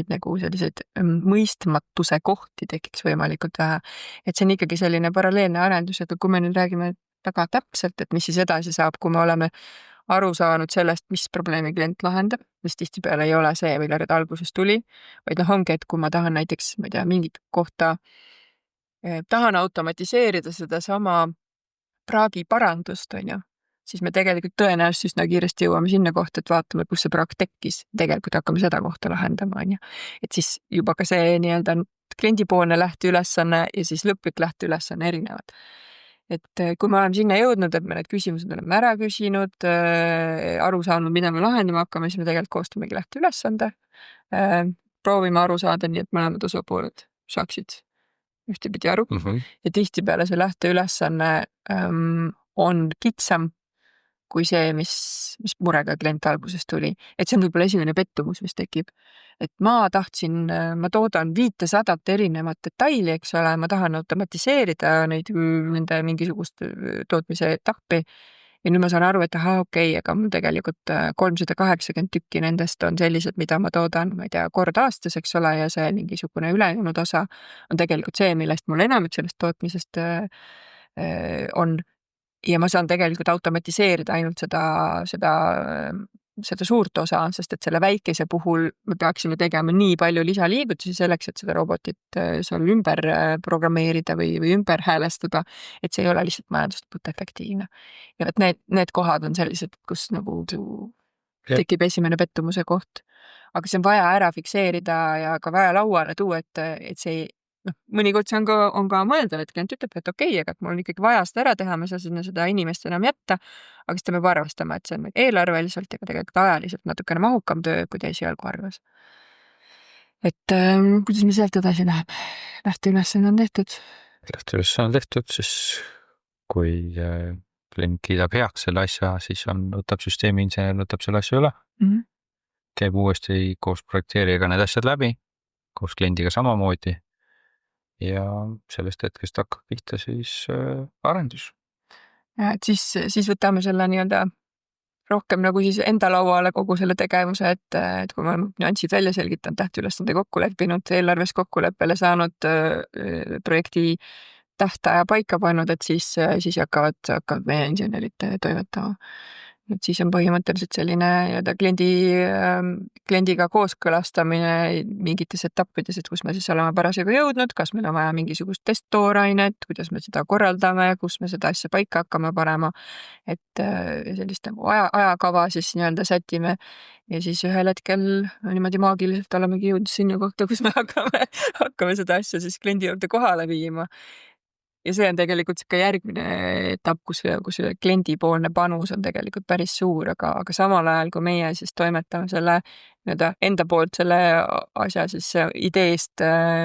nagu selliseid mõistmatuse kohti tekiks võimalikult vähe. Et see on ikkagi selline paralleelne arendus, et kui me nüüd räägime väga täpselt, et mis siis edasi saab, kui me oleme aru saanud sellest, mis probleemi klient lahendab, mis tihtipeale ei ole see, millele ta alguses tuli, vaid ongi, et kui ma tahan näiteks, ma ei tea, mingit kohta, tahan automatiseerida sedasama praagi parandust, on ju, siis me tegelikult tõenäoliselt üsna kiiresti jõuame sinna kohta, et vaatame, kus see praak tekkis. Tegelikult hakkame seda kohta lahendama, on ju. Et siis juba ka see nii-öelda kliendipoolne lähteülesanne ja siis lõplik lähteülesanne erinevad. Et kui me oleme sinna jõudnud, et me need küsimused oleme ära küsinud, aru saanud, mida me lahendama hakkame, siis me tegelikult koostamegi lähteülesande. Proovime aru saada nii, et mõlemad osapooled saaksid ühtepidi aru. Ja tihtipeale see lähteülesanne on kitsam kui see, mis murega klient alguses tuli. Et see on võib-olla esimene pettumus, mis tekib. Et ma toodan 500 erinevat detaili, eks ole, ma tahan automatiseerida nende mingisugust tootmise etappi. Ja nüüd ma saan aru, et okei, aga mul tegelikult 380 tükki nendest on sellised, mida ma toodan, ma ei tea, kord aastas, eks ole, ja see mingisugune ülejäänud osa on tegelikult see, millest mul enamik sellest tootmisest on. Ja ma saan tegelikult automatiseerida ainult seda suurt osa, sest et selle väikese puhul me peaksime tegema nii palju lisaliigutusi selleks, et seda robotit seal ümber programmeerida või ümber häälestada, et see ei ole lihtsalt majanduslikult efektiivne. Ja et need kohad on sellised, kus nagu tekib esimene pettumuse koht. Aga see on vaja ära fikseerida ja ka vaja lauale tuua, et see mõnikord see on ka mõeldav, et klient ütleb, et okei, aga mul on ikkagi vaja seda ära teha, ma ei saa sinna seda inimest enam jätta, aga siis ta peab arvestama, et see on eelarveliselt ja ka tegelikult ajaliselt natukene mahukam töö, kui ta esialgu arvas. Et kuidas me sealt edasi läheb? Lähteülesanne on tehtud. Lähteülesanne on tehtud, siis kui klient kiidab heaks selle asja, siis võtab süsteemi insener, võtab selle asja üle. Käib uuesti koos projekteerijaga need asjad läbi, koos kliendiga samamoodi. Ja sellest hetkest hakkab pihta siis arendus. Ja, et siis võtame selle nii-öelda rohkem nagu siis enda lauale kogu selle tegevuse, et kui me nüansid välja selgitanud, tähtülesande kokku leppinud, eelarves kokkuleppele saanud, projekti tähtaja paika pannud, et siis hakkavad meie insenerid toimetama. Et siis on põhimõtteliselt selline kliendiga kooskõlastamine mingites etappides, et kus me siis oleme parasjagu jõudnud, kas meil on vaja mingisugust testtoorainet, kuidas me seda korraldame, kus me seda asja paika hakkame panema, et sellist nagu ajakava siis nii-öelda sätime ja siis ühel hetkel niimoodi maagiliselt olemegi jõudnud sinna kohta, kus me hakkame seda asja siis kliendi juurde kohale viima. Ja see on tegelikult ka järgmine etapp, kus kliendipoolne panus on tegelikult päris suur, aga samal ajal, kui meie siis toimetame selle enda poolt selle asja siis ideest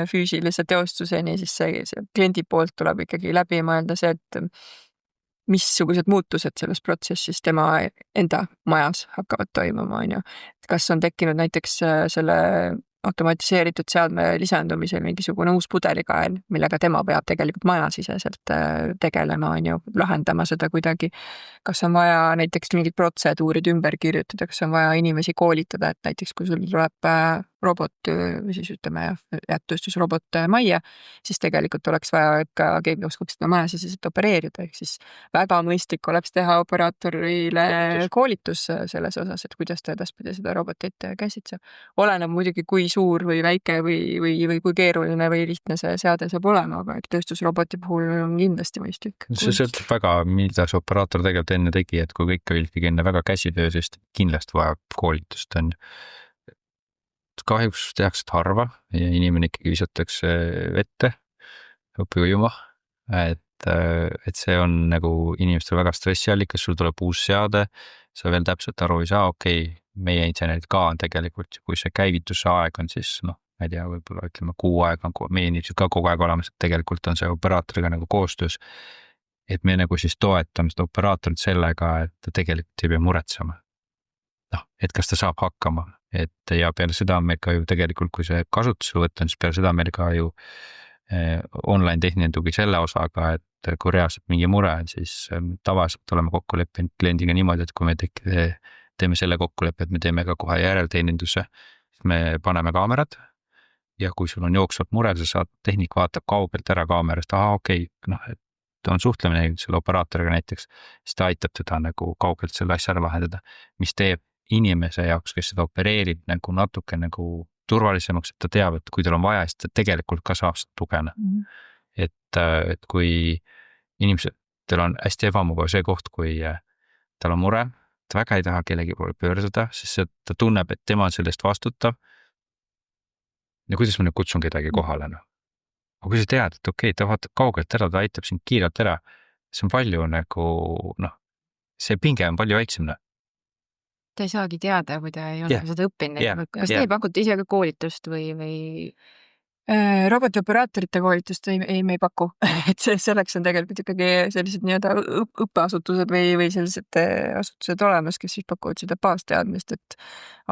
füüsilise teostuseni, siis see kliendi poolt tuleb ikkagi läbi mõelda see, et missugused muutused selles protsessis tema enda majas hakkavad toimuma, on ju. Kas on tekkinud näiteks selle automatiseeritud seadme lisandumisel mingisugune uus pudelikael, millega tema peab tegelikult majasiseselt tegelema, on ju, lahendama seda kuidagi. Kas on vaja näiteks mingid protseduurid ümber kirjutada, kas on vaja inimesi koolitada, et näiteks kui sul tuleb robot või siis ütleme jättustusrobot majja, siis tegelikult oleks vaja, et ka keegi oskaks seda majasiseselt opereerida, ehk siis väga mõistlik oleks teha operaatorile koolitus selles osas, et kuidas ta edaspidi seda robotit käsitseb. Oleneb muidugi, kui suur või väike või kui keeruline või lihtne see seade saab olema, aga tööstusroboti puhul on kindlasti mõistlik. See sõltub väga, mida see operaator tegelikult enne tegi, et kui kõik oli ikkagi enne väga käsitöö, siis kindlasti vajab koolitust on. Kahjuks tehakse harva ja inimene ikkagi visatakse vette, õppigu juma, et see on nagu inimestel väga stressiallikas, sul tuleb uus seade, sa veel täpselt aru ei saa, okei, meie insenerid ka on tegelikult, kui see käivituse aeg on siis, ma ei tea, võib-olla ütleme kuu aega on meie inimesed ka kogu aeg olemas, et tegelikult on see operaatoriga nagu koostöös, et me nagu siis toetame seda operaatorit sellega, et ta tegelikult ei pea muretsema. Et kas ta saab hakkama, et ja peale seda me ka ju tegelikult, kui see kasutusele võtta, siis peale seda meil ka ju online tehniline tugi selle osaga, et kui reaalselt mingi mure on, siis tavaliselt oleme kokku leppinud kliendiga niimoodi, et kui me teeme selle kokkuleppe, et me teeme ka kohe järelteeninduse, siis me paneme kaamerad ja kui sul on jooksvalt mure, sa saad, tehnik vaatab kaugelt ära kaamerast, okei, et on suhtlemine selle operaatoriga näiteks, siis ta aitab teda nagu kaugelt selle asja ära lahendada, mis teeb inimese jaoks, kes seda opereerib nagu natuke nagu turvalisemaks, et ta teab, et kui tal on vaja, siis ta tegelikult ka saab seda tugena. Et kui inimestel on hästi ebamugav see koht, kui tal on mure, ta väga ei taha kellegi poole pöörduda, sest ta tunneb, et tema on selle eest vastutav. Ja kuidas ma nüüd kutsun kedagi kohale, noh. Aga kui sa tead, et okei, ta vaatab kaugelt ära, ta aitab sind kiirelt ära, see on palju nagu, noh, see pinge on palju väiksem, noh. Ta ei saagi teada, kui ta ei ole seda õppinud. Kas te pakute ise ka koolitust või? Robotioperaatorite koolitust ei me ei paku. Et selleks on tegelikult ikkagi sellised nii-öelda õppeasutused või sellised asutused olemas, kes siis pakuvad seda baasteadmist, et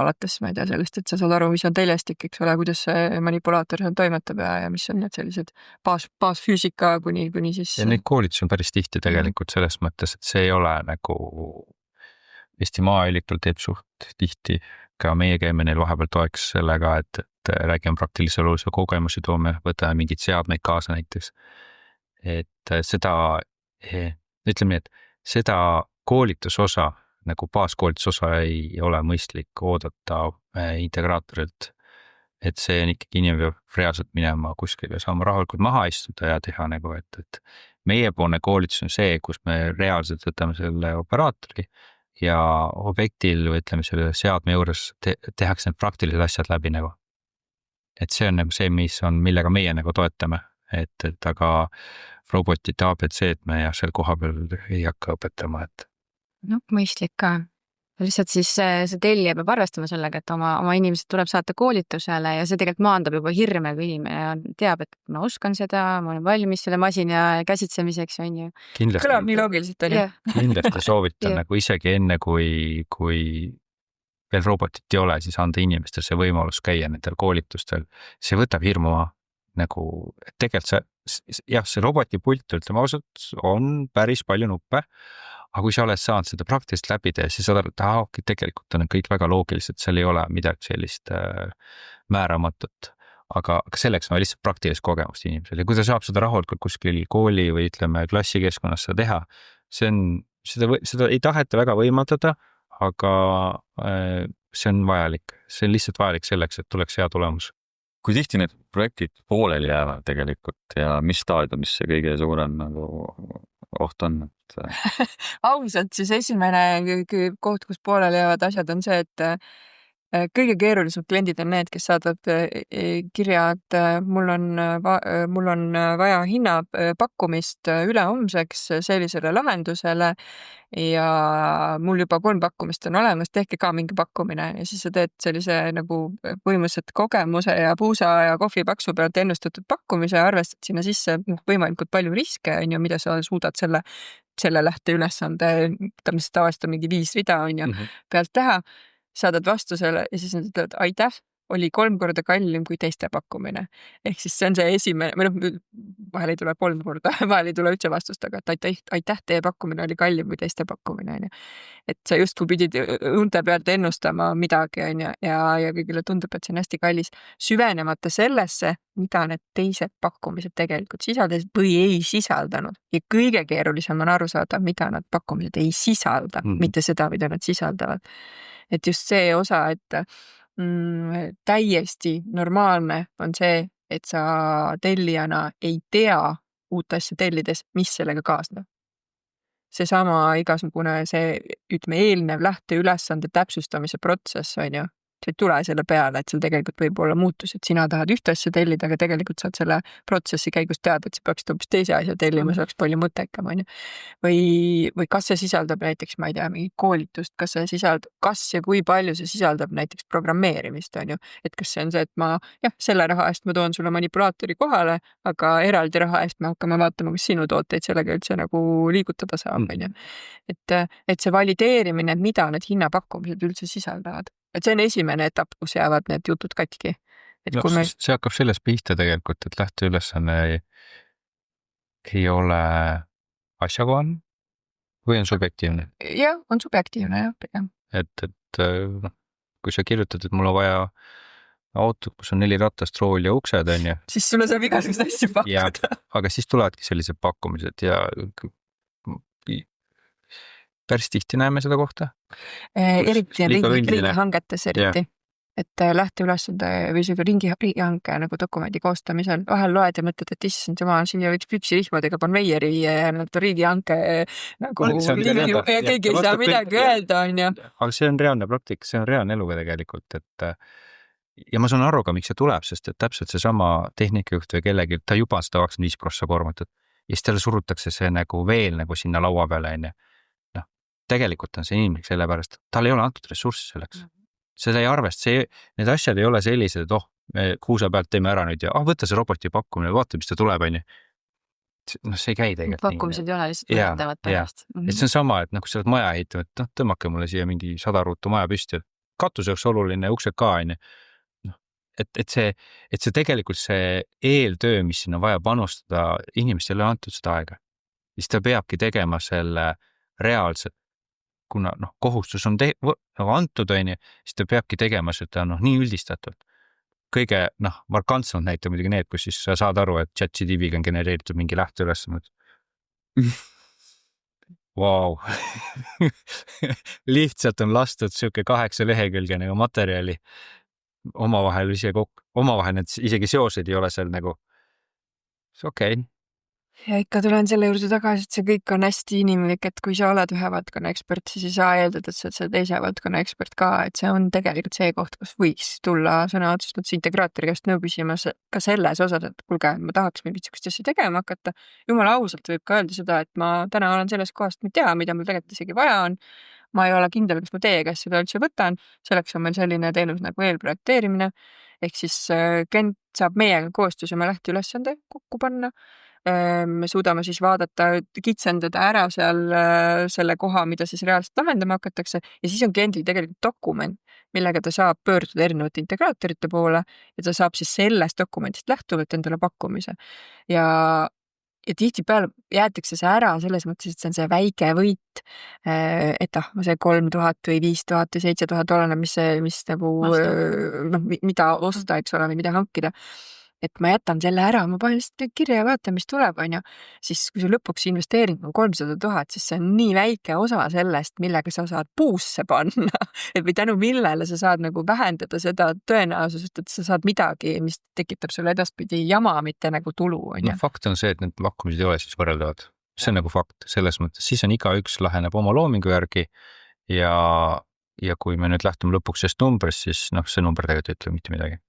alates, ma ei tea, sellest, et sa saad aru, mis on teljestik, eks ole, kuidas see manipulaator seal toimetab ja mis on need sellised baasfüüsika kuni siis. Ja neid koolitusi on päris tihti tegelikult selles mõttes, et see ei ole nagu Eesti Maaülikool teeb suht tihti, ka meie käime neil vahepeal toeks sellega, et räägime praktilise olulise kogemusi, toome, võtame mingid seadmeid kaasa näiteks. Et seda, ütleme nii, et seda koolitusosa, nagu baaskoolitusosa ei ole mõistlik oodata integraatorilt. Et see on ikkagi inimene peab reaalselt minema kuskile, saama rahulikult maha istuda ja teha nagu, et meiepoolne koolitus on see, kus me reaalselt võtame selle operaatori ja objektil või ütleme selle seadme juures tehakse need praktilised asjad läbi nagu. Et see on nagu see, millega meie nagu toetame, et aga robotite ABC-d me seal koha peal ei hakka õpetama, et. No, mõistlik ka. Lihtsalt siis see tellija peab arvestama sellega, et oma inimesed tuleb saata koolitusele ja see tegelikult maandab juba hirme, kui inimene teab, et ma oskan seda, ma olen valmis selle masina käsitsemiseks, on ju. Kõlab nii loogiliselt, on ju. Kindlasti soovitan nagu isegi enne, kui veel robotit ei ole, siis anda inimestel see võimalus käia nendel koolitustel. See võtab hirmu nagu, tegelikult see robotipult, ütleme ausalt, on päris palju nuppe, aga kui sa oled saanud seda praktiliselt läbida ja siis saad aru, et tegelikult on kõik väga loogilised, seal ei ole midagi sellist määramatut, aga selleks on lihtsalt praktilist kogemust inimesel ja kui ta saab seda rahulikult kuskil kooli või ütleme klassikeskkonnas seda teha, seda ei taheta väga võimaldada, aga see on vajalik, see on lihtsalt vajalik selleks, et tuleks hea tulemus. Kui tihti need projektid pooleli jäävad tegelikult ja mis staadiumis see kõige suurem nagu oht on? Ausalt, siis esimene koht, kus pooleli jäävad asjad on see, et kõige keerulisemad kliendid on need, kes saadavad kirja, et mul on vaja hinnapakkumist ülehomseks sellisele lahendusele ja mul juba 3 pakkumist on olemas, tehke ka mingi pakkumine ja siis sa teed sellise nagu põhimõtteliselt kogemuse ja puusa ja kohvipaksu pealt ennustatud pakkumise ja arvestad sinna sisse võimalikult palju riske, on ju, mida sa suudad selle lähteülesande, mis tavaliselt on mingi 5 rida, on ju, pealt teha, saadad vastusele ja siis nad ütlevad aitäh, oli 3 korda kallim kui teiste pakkumine. Ehk siis see on see esimene, või vahel ei tule 3 korda, vahel ei tule üldse vastust, aga et aitäh, teie pakkumine oli kallim kui teiste pakkumine, on ju. Et sa justkui pidid unte pealt ennustama midagi, on ju, ja kõigile tundub, et see on hästi kallis. Süvenemata sellesse, mida need teised pakkumised tegelikult sisaldasid või ei sisaldanud. Ja kõige keerulisem on aru saada, mida nad pakkumised ei sisalda, mitte seda, mida nad sisaldavad. Et just see osa, et täiesti normaalne on see, et sa tellijana ei tea uut asja tellides, mis sellega kaasneb. Seesama igasugune see, ütleme, eelnev lähteülesande täpsustamise protsess, on ju, see ei tule selle peale, et seal tegelikult võib olla muutus, et sina tahad ühte asja tellida, aga tegelikult saad selle protsessi käigus teada, et sa peaksid hoopis teise asja tellima, see oleks palju mõttekam, on ju. Või kas see sisaldab näiteks, ma ei tea, mingit koolitust, kas ja kui palju see sisaldab näiteks programmeerimist, on ju. Et kas see on see, et selle raha eest ma toon sulle manipulaatori kohale, aga eraldi raha eest me hakkame vaatama, kas sinu tooteid sellega üldse nagu liigutada saab, on ju. Et see valideerimine, mida need hinnapakkumised üldse sisaldavad. Et see on esimene etapp, kus jäävad need jutud katki. See hakkab sellest pihta tegelikult, et lähteülesanne ei ole asjakohane või on subjektiivne? Jah, on subjektiivne, jah, pigem. Et kui sa kirjutad, et mul on vaja auto, kus on 4 ratast, rool ja uksed on ju. Siis sulle saab igasugust asju Ja, pakkuda. aga siis tulevadki sellised pakkumised ja päris tihti näeme seda kohta. Eriti on liiga üldine. riigihangetes eriti. Et lähteülesande või isegi riigihanke nagu dokumendi koostamisel vahel loed ja mõtled, et issand jumal, siin võiks püksirihmadega konveieri riigihanke nagu ja keegi ei saa midagi öelda, on ju. Aga see on reaalne praktika, see on reaalne eluga tegelikult, et ja ma saan aru ka, miks see tuleb, sest et täpselt seesama tehnikajuht või kellegi, ta juba 125% koormatud ja siis talle surutakse see nagu veel nagu sinna laua peale, on ju. Noh, tegelikult on see inimlik sellepärast, tal ei ole antud ressurssi selleks. Seda ei arvest, need asjad ei ole sellised, et me kuusa pealt teeme ära nüüd ja võtta see roboti pakkumine, vaata, mis ta tuleb, on ju. No see ei käi tegelikult pakkumised ei ole lihtsalt võtavad pärast. Et see on sama, et kui sa oled maja ehitama, et tõmmake mulle siia mingi 100 ruutu maja püsti, katus oleks oluline, uksed ka, on ju. Et see tegelikult see eeltöö, mis sinna vaja panustada, inimestele on antud seda aega. Siis ta peabki tegema selle reaalselt, kuna kohustus on antud, on ju, siis ta peabki tegema seda nii üldistatult. Kõige markantsemalt näitab muidugi need, kus siis sa saad aru, et ChatGPT-ga on genereeritud mingi lähteülesanne. Vau. Lihtsalt on lastud siuke 8 lehekülge nagu materjali omavahel need isegi seosed ei ole seal nagu okei. Ja ikka tulen selle juurde tagasi, et see kõik on hästi inimlik, et kui sa oled ühe valdkonna ekspert, siis ei saa eeldada, et sa oled selle teise valdkonna ekspert ka, et see on tegelikult see koht, kus võiks tulla sõna otsustanud integraatori käest nõu küsima ka selles osas, et kuulge, ma tahaks mingit sükest asja tegema hakata. Jumala ausalt võib ka öelda seda, et ma täna olen selles kohast, ma ei tea, mida mul tegelikult isegi vaja on. Ma ei ole kindel, kas ma teie käest seda üldse võtan. Selleks on meil selline teenus nagu eelprojekteerimine. Ehk siis klient saab meiega koostöös oma lähteülesande kokku panna. Me suudame siis vaadata, kitsendada ära seal selle koha, mida siis reaalselt lahendama hakatakse ja siis on kliendil tegelikult dokument, millega ta saab pöörduda erinevate integraatorite poole ja ta saab siis sellest dokumendist lähtuvalt endale pakkumise. Ja tihtipeale jäetakse see ära selles mõttes, et see on see väike võit, et see 3000 või 5000 või 7000 oleneb, mis nagu, mida osta, eks ole, või mida hankida. Et ma jätan selle ära, ma panen lihtsalt kirja ja vaatan, mis tuleb, on ju. Siis kui see lõpuks investeering on 300 000, siis see on nii väike osa sellest, millega sa saad puusse panna. Või tänu millele sa saad nagu vähendada seda tõenäosusest, et sa saad midagi, mis tekitab sulle edaspidi jama, mitte nagu tulu, on ju. Fakt on see, et need pakkumised ei ole siis võrreldavad. See on nagu fakt selles mõttes. Siis on igaüks laheneb oma loomingu järgi ja kui me nüüd lähtume lõpuks sellest numbrist, siis see number tegelikult ei ütle mitte midagi.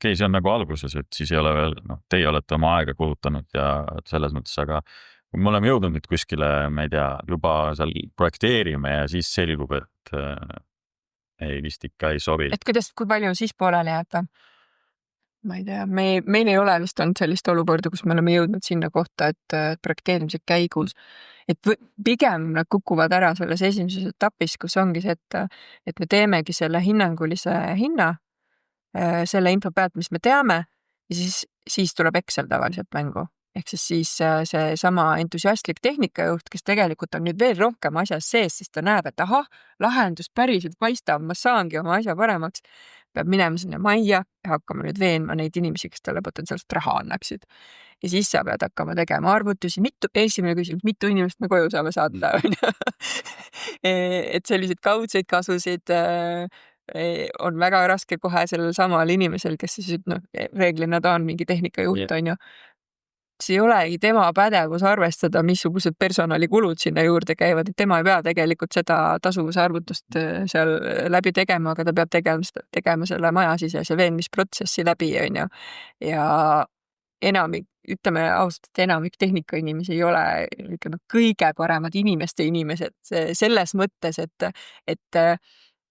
Okei, see on nagu alguses, et siis ei ole veel, teie olete oma aega kulutanud ja selles mõttes, aga kui me oleme jõudnud nüüd kuskile, ma ei tea, juba seal projekteerime ja siis selgub, et ei vist ikka ei sobi. Et kui palju siis pooleli jääb? Ma ei tea, meil ei ole vist olnud sellist olukorda, kus me oleme jõudnud sinna kohta, et projekteerimise käigus, et pigem nad kukuvad ära selles esimeses etapis, kus ongi see, et me teemegi selle hinnangulise hinna, selle info pealt, mis me teame ja siis tuleb Excel tavaliselt mängu. Ehk siis see sama entusiastlik tehnikajuht, kes tegelikult on nüüd veel rohkem asjas sees, siis ta näeb, et lahendus päriselt paistab, ma saangi oma asja paremaks, peab minema sinna majja ja hakkama nüüd veenma neid inimesi, kes talle potentsiaalselt raha annaksid. Ja siis sa pead hakkama tegema arvutusi, esimene küsimus, mitu inimest me koju saame saada. Et selliseid kaudseid kasusid on väga raske kohe sellel samal inimesel, kes siis reeglina ta on mingi tehnikajuht, on ju. See ei olegi tema pädevus arvestada, missugused personalikulud sinna juurde käivad, et tema ei pea tegelikult seda tasuvuse arvutust seal läbi tegema, aga ta peab tegema selle majasisese veenmisprotsessi läbi, on ju. Ja ütleme ausalt, et enamik tehnikainimesi ei ole kõige paremad inimesed selles mõttes, et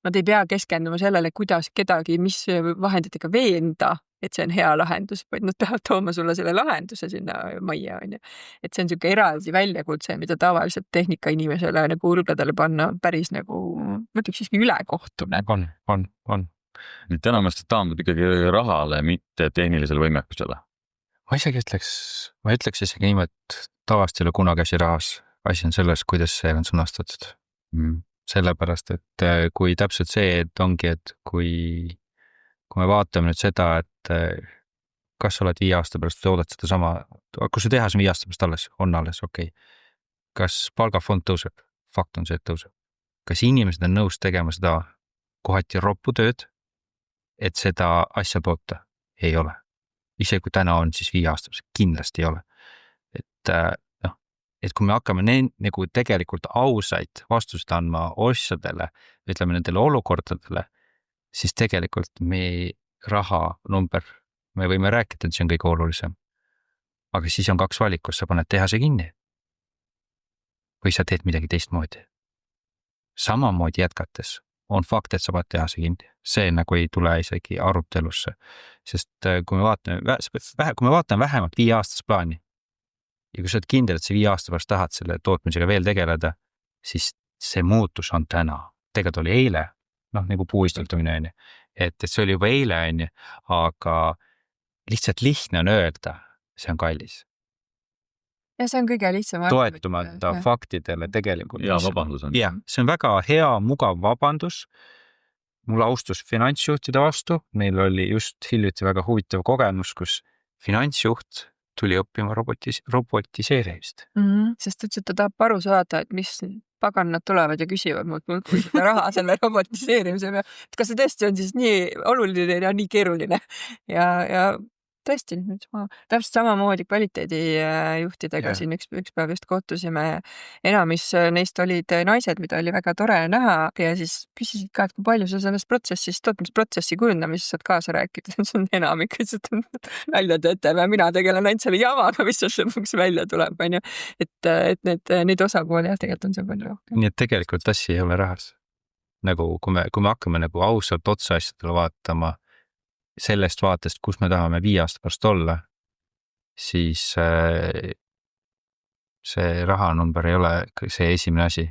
nad ei pea keskenduma sellele, kuidas kedagi, mis vahenditega veenda, et see on hea lahendus, vaid nad peavad tooma sulle selle lahenduse sinna majja, on ju. Et see on selline eraldi väljakutse, mida tavaliselt tehnikainimesele nagu õlgadele panna päris nagu, ma ütleks siiski ülekohtune. On. Nüüd enamasti taandub ikkagi rahale, mitte tehnilisele võimekusele. Ma ütleks isegi niimoodi, et tavaliselt ei ole kunagi asi rahas. Asi on selles, kuidas see on sõnastatud. Sellepärast, et kui täpselt see, et ongi, et kui kui me vaatame nüüd seda, et kas sa oled 5 aasta pärast toodad seda sama, kui su tehas on 5 aasta pärast alles, okei. Kas palgafond tõuseb? Fakt on see, et tõuseb. Kas inimesed on nõus tegema seda kohati roppu tööd, et seda asja toota? Ei ole. Isegi kui täna on, siis 5 aasta pärast kindlasti ei ole. Et kui me hakkame nagu tegelikult ausaid vastuseid andma ostjadele, ütleme nendele olukordadele, siis tegelikult me raha number, me võime rääkida, et see on kõige olulisem. Aga siis on 2 valikust, sa paned tehase kinni või sa teed midagi teistmoodi. Samamoodi jätkates on fakt, et sa paned tehase kinni. See nagu ei tule isegi arutelusse, sest kui me vaatame vähemalt 5 aastast plaani ja kui sa oled kindel, et see 5 aasta pärast tahad selle tootmisega veel tegeleda, siis see muutus on täna. Tegelikult oli eile, nagu puuistutamine on ju, et see oli juba eile on ju, aga lihtsalt lihtne on öelda, see on kallis. Ja see on kõige lihtsam. Toetumata faktidele tegelikult. Ja vabandus on. Ja, see on väga hea, mugav vabandus. Mul austus finantsjuhtide vastu. Meil oli just hiljuti väga huvitav kogemus, kus finantsjuht tuli õppima robotiseerimist. Sest ütles, et ta tahab aru saada, et mis pagan nad tulevad ja küsivad mult seda raha selle robotiseerimise peale. Kas see tõesti on siis nii oluline ja nii keeruline? Ja tõesti, täpselt samamoodi kvaliteedijuhtidega siin üks päev just kohtusime. Enamis neist olid naised, mida oli väga tore näha ja siis küsisid ka, et kui palju sa sellest protsessist, tootmisprotsessi kujundamisest saad kaasa rääkida. See on enamik, et välja teete või mina tegelen ainult selle jamaga, mis lõpuks välja tuleb. Et need osapooli tegelikult on see palju rohkem. Nii et tegelikult asja ei ole rahas. Nagu kui me hakkame nagu ausalt otsa asjadele vaatama, sellest vaatest, kus me tahame 5 aasta pärast olla, siis see rahanumber ei ole see esimene asi.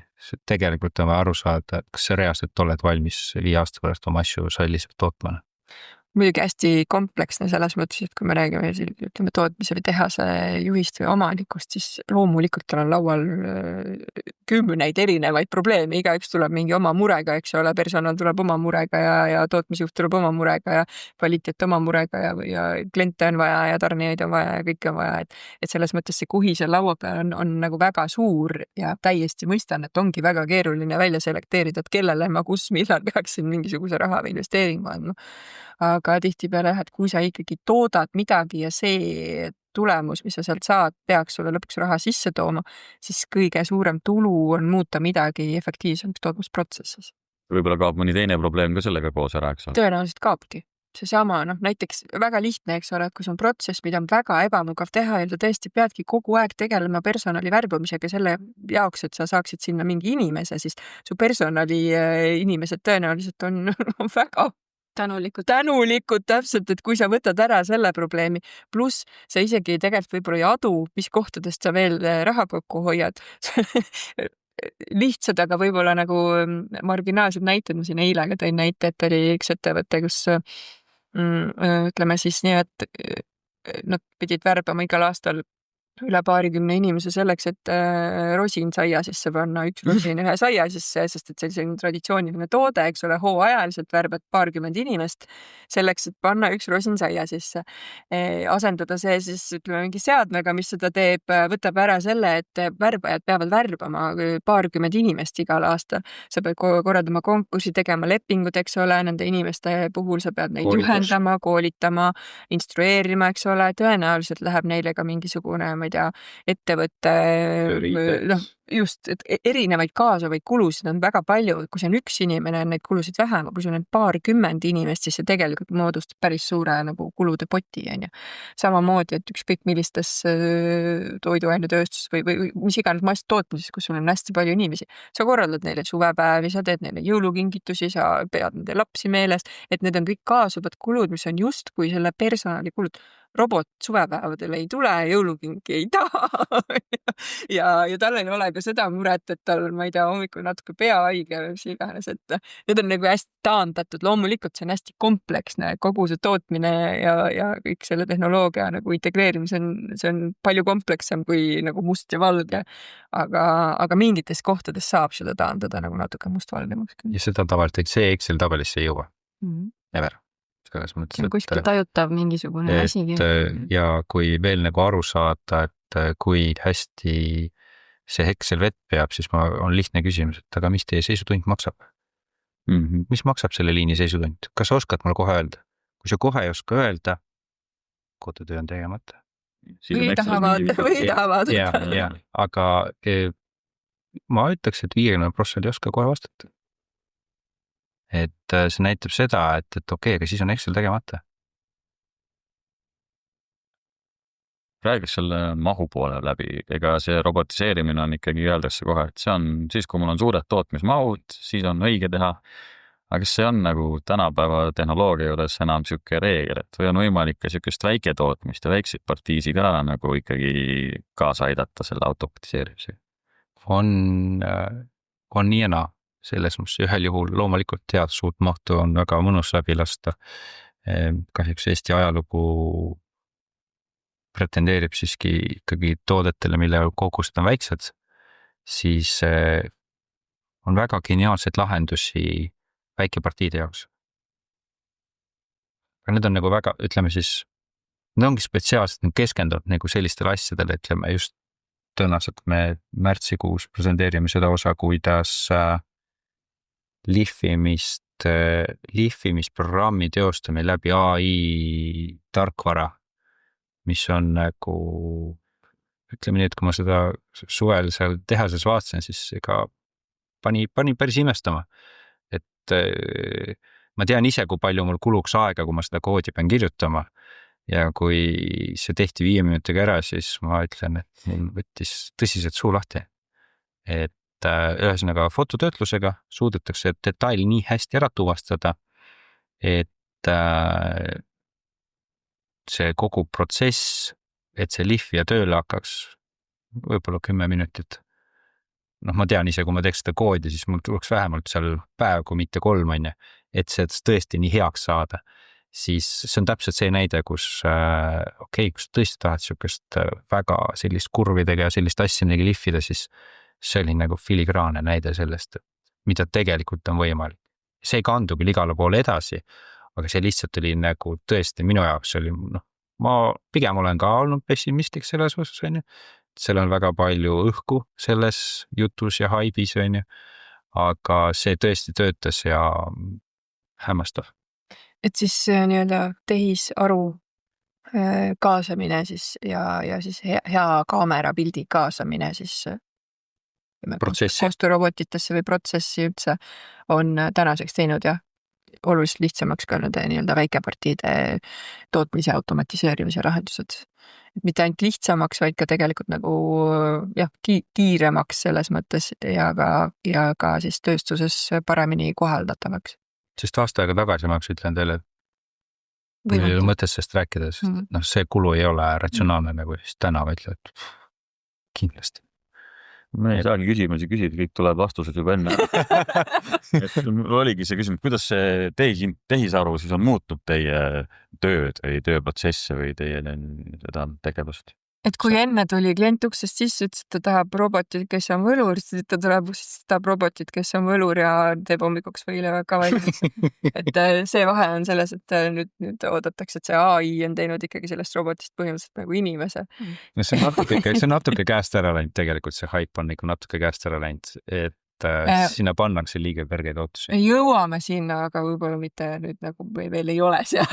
Tegelikult on vaja aru saada, et kas sa reaalselt oled valmis 5 aasta pärast oma asju selliselt tootma. Muidugi hästi kompleksne selles mõttes, et kui me räägime ütleme tootmise või tehase juhist või omanikust, siis loomulikult on laual 10 erinevaid probleeme, igaüks tuleb mingi oma murega, eks ole, personal tuleb oma murega ja tootmisjuht tuleb oma murega ja kvaliteet oma murega ja kliente on vaja ja tarnijaid on vaja ja kõike on vaja, et selles mõttes see kuhi seal laua peal on nagu väga suur ja täiesti mõistan, et ongi väga keeruline välja selekteerida, et kellele ma kus millal peaksin mingisuguse raha või investeeringu andma. Aga tihtipeale, et kui sa ikkagi toodad midagi ja see tulemus, mis sa sealt saad, peaks sulle lõpuks raha sisse tooma, siis kõige suurem tulu on muuta midagi efektiivsemaks tootmisprotsessis. Võib-olla kaob mõni teine probleem ka sellega koos ära, eks ole? Tõenäoliselt kaobki. Seesama, näiteks väga lihtne, eks ole, et kui see on protsess, mida on väga ebamugav teha ja tõesti peadki kogu aeg tegelema personali värbamisega selle jaoks, et sa saaksid sinna mingi inimese, siis su personali inimesed tõenäoliselt on väga tänulikud täpselt, et kui sa võtad ära selle probleemi, pluss sa isegi tegelikult võib-olla ei adu, mis kohtadest sa veel raha kokku hoiad. Lihtsad, aga võib-olla nagu marginaalsed näited, ma siin eile tõin näite, et oli üks ettevõte, kus ütleme siis nii, et nad pidid värbama igal aastal üle 20 inimese selleks, et rosin saia sisse panna, üks rosin ühe saia sisse, sest et see on traditsiooniline toode, eks ole, hooajaliselt värbad 20 inimest selleks, et panna üks rosin saia sisse. Asendada see siis ütleme mingi seadmega, mis seda teeb, võtab ära selle, et värbajad peavad värbama 20 inimest igal aastal. Sa pead korraldama konkursi, tegema lepingud, eks ole, nende inimeste puhul sa pead neid juhendama, koolitama, instrueerima, eks ole, tõenäoliselt läheb neile ka mingisugune ettevõtte, just, et erinevaid kaasavaid kulusid on väga palju, kui see on üks inimene, on neid kulusid vähem, kui see on 20 inimest, siis see tegelikult moodustab päris suure nagu kulude poti, on ju. Samamoodi, et ükskõik millistes toiduainetööstus või mis iganes masstootmises, kus sul on hästi palju inimesi, sa korraldad neile suvepäevi, sa teed neile jõulukingitusi, sa pead nende lapsi meeles, et need on kõik kaasuvad kulud, mis on just kui selle personali kulud. Robot suvepäevadele ei tule, jõulukingi ei taha ja tal ei ole ka seda muret, et tal on, ma ei tea, hommikul natuke peahaige või mis iganes, et need on nagu hästi taandatud. Loomulikult see on hästi kompleksne, kogu see tootmine ja kõik selle tehnoloogia nagu integreerimise see on palju komplekssem kui nagu must ja valge, aga mingites kohtades saab seda taandada nagu natuke mustvalgemaks. Ja seda tavaliselt see Excel tabelisse ei jõua. Never. selles mõttes, see on kuskil tajutav mingisugune asi. ja kui veel nagu aru saada, et kui hästi see hetk seal vett peab, siis on lihtne küsimus, et aga mis teie seisutund maksab? Mis maksab selle liini seisutund? Kas sa oskad mulle kohe öelda? Kui sa kohe ei oska öelda, kodutöö on tegemata. Või tahavad. Ja, aga ma ütleks, et 50% ei oska kohe vastata. Et see näitab seda, et okei, aga siis on Excel tegemata. Räägiks selle mahu poole läbi, ega see robotiseerimine on ikkagi öeldakse kohe, et see on siis, kui mul on suured tootmismahud, siis on õige teha. Aga kas see on nagu tänapäeva tehnoloogia juures enam siuke reegel, et või on võimalik ka siukest väiketootmist ja väikseid partiisi ka nagu ikkagi kaasa aidata selle automatiseerimisega? On nii ja naa. Selles mõttes ühel juhul loomulikult tead suurt mahtu on väga mõnus läbi lasta. Kahjuks Eesti ajalugu pretendeerib siiski ikkagi toodetele, mille kogused on väiksed, siis on väga geniaalseid lahendusi väikepartiide jaoks. Aga need on nagu väga, ütleme siis, need ongi spetsiaalselt keskendunud nagu sellistele asjadele, ütleme just tõenäoliselt me märtsikuus presenteerime seda osa, kuidas lihvimisprogrammi teostamine läbi AI tarkvara, mis on nagu, ütleme nii, et kui ma seda suvel seal tehases vaatasin, siis ega pani päris imestama. Et ma tean ise, kui palju mul kuluks aega, kui ma seda koodi pean kirjutama ja kui see tehti 5 minutiga ära, siis ma ütlen, et mul võttis tõsiselt suu lahti. Et ühesõnaga fototöötlusega suudetakse detaili nii hästi ära tuvastada, et see kogu protsess, et see lihvija tööle hakkaks võib-olla 10 minutit. Ma tean ise, kui ma teeks seda koodi, siis mul tuleks vähemalt seal päev, kui mitte 3, on, et see tõesti nii heaks saada. Siis see on täpselt see näide, kus kus tõesti tahad siukest väga sellist kurvidega ja sellist asja midagi lihvida, siis see oli nagu filigraane näide sellest, mida tegelikult on võimalik. See ei kandu küll igale poole edasi, aga see lihtsalt oli nagu tõesti minu jaoks oli, ma pigem olen ka olnud pessimistlik selles osas, on ju. Seal on väga palju õhku selles jutus ja haibis, on ju, aga see tõesti töötas ja hämmastav. Et siis nii-öelda tehisaru kaasamine siis ja siis hea kaamera pildi kaasamine siis koostöörobotitesse või protsessi üldse on tänaseks teinud jah, oluliselt lihtsamaks ka nende nii-öelda väikepartiide tootmise automatiseerimise lahendused. Et mitte ainult lihtsamaks, vaid ka tegelikult nagu jah, kiiremaks selles mõttes ja ka siis tööstuses paremini kohaldatavaks. Sest aasta aega tagasi ma ütlen teile, mul ei ole mõtet sellest rääkida, sest see kulu ei ole ratsionaalne nagu siis täna ütled, kindlasti. Me ei saagi küsimusi küsida, kõik tuleb vastused juba enne. Et oligi see küsimus, kuidas see tehisaru siis on muutnud teie tööd või tööprotsesse või teie seda tegevust? Et kui enne tuli klient uksest sisse, ütles, et ta tahab robotit, kes on võlur, siis ta tahab robotit, kes on võlur ja teeb hommikuks võile ka valmis. Et see vahe on selles, et nüüd oodatakse, et see AI on teinud ikkagi sellest robotist põhimõtteliselt nagu inimese. See on natuke käest ära läinud, tegelikult see hype on ikka natuke käest ära läinud, et sinna pannakse liiga kõrgeid ootusi. Jõuame sinna, aga võib-olla mitte nüüd nagu veel ei ole seal.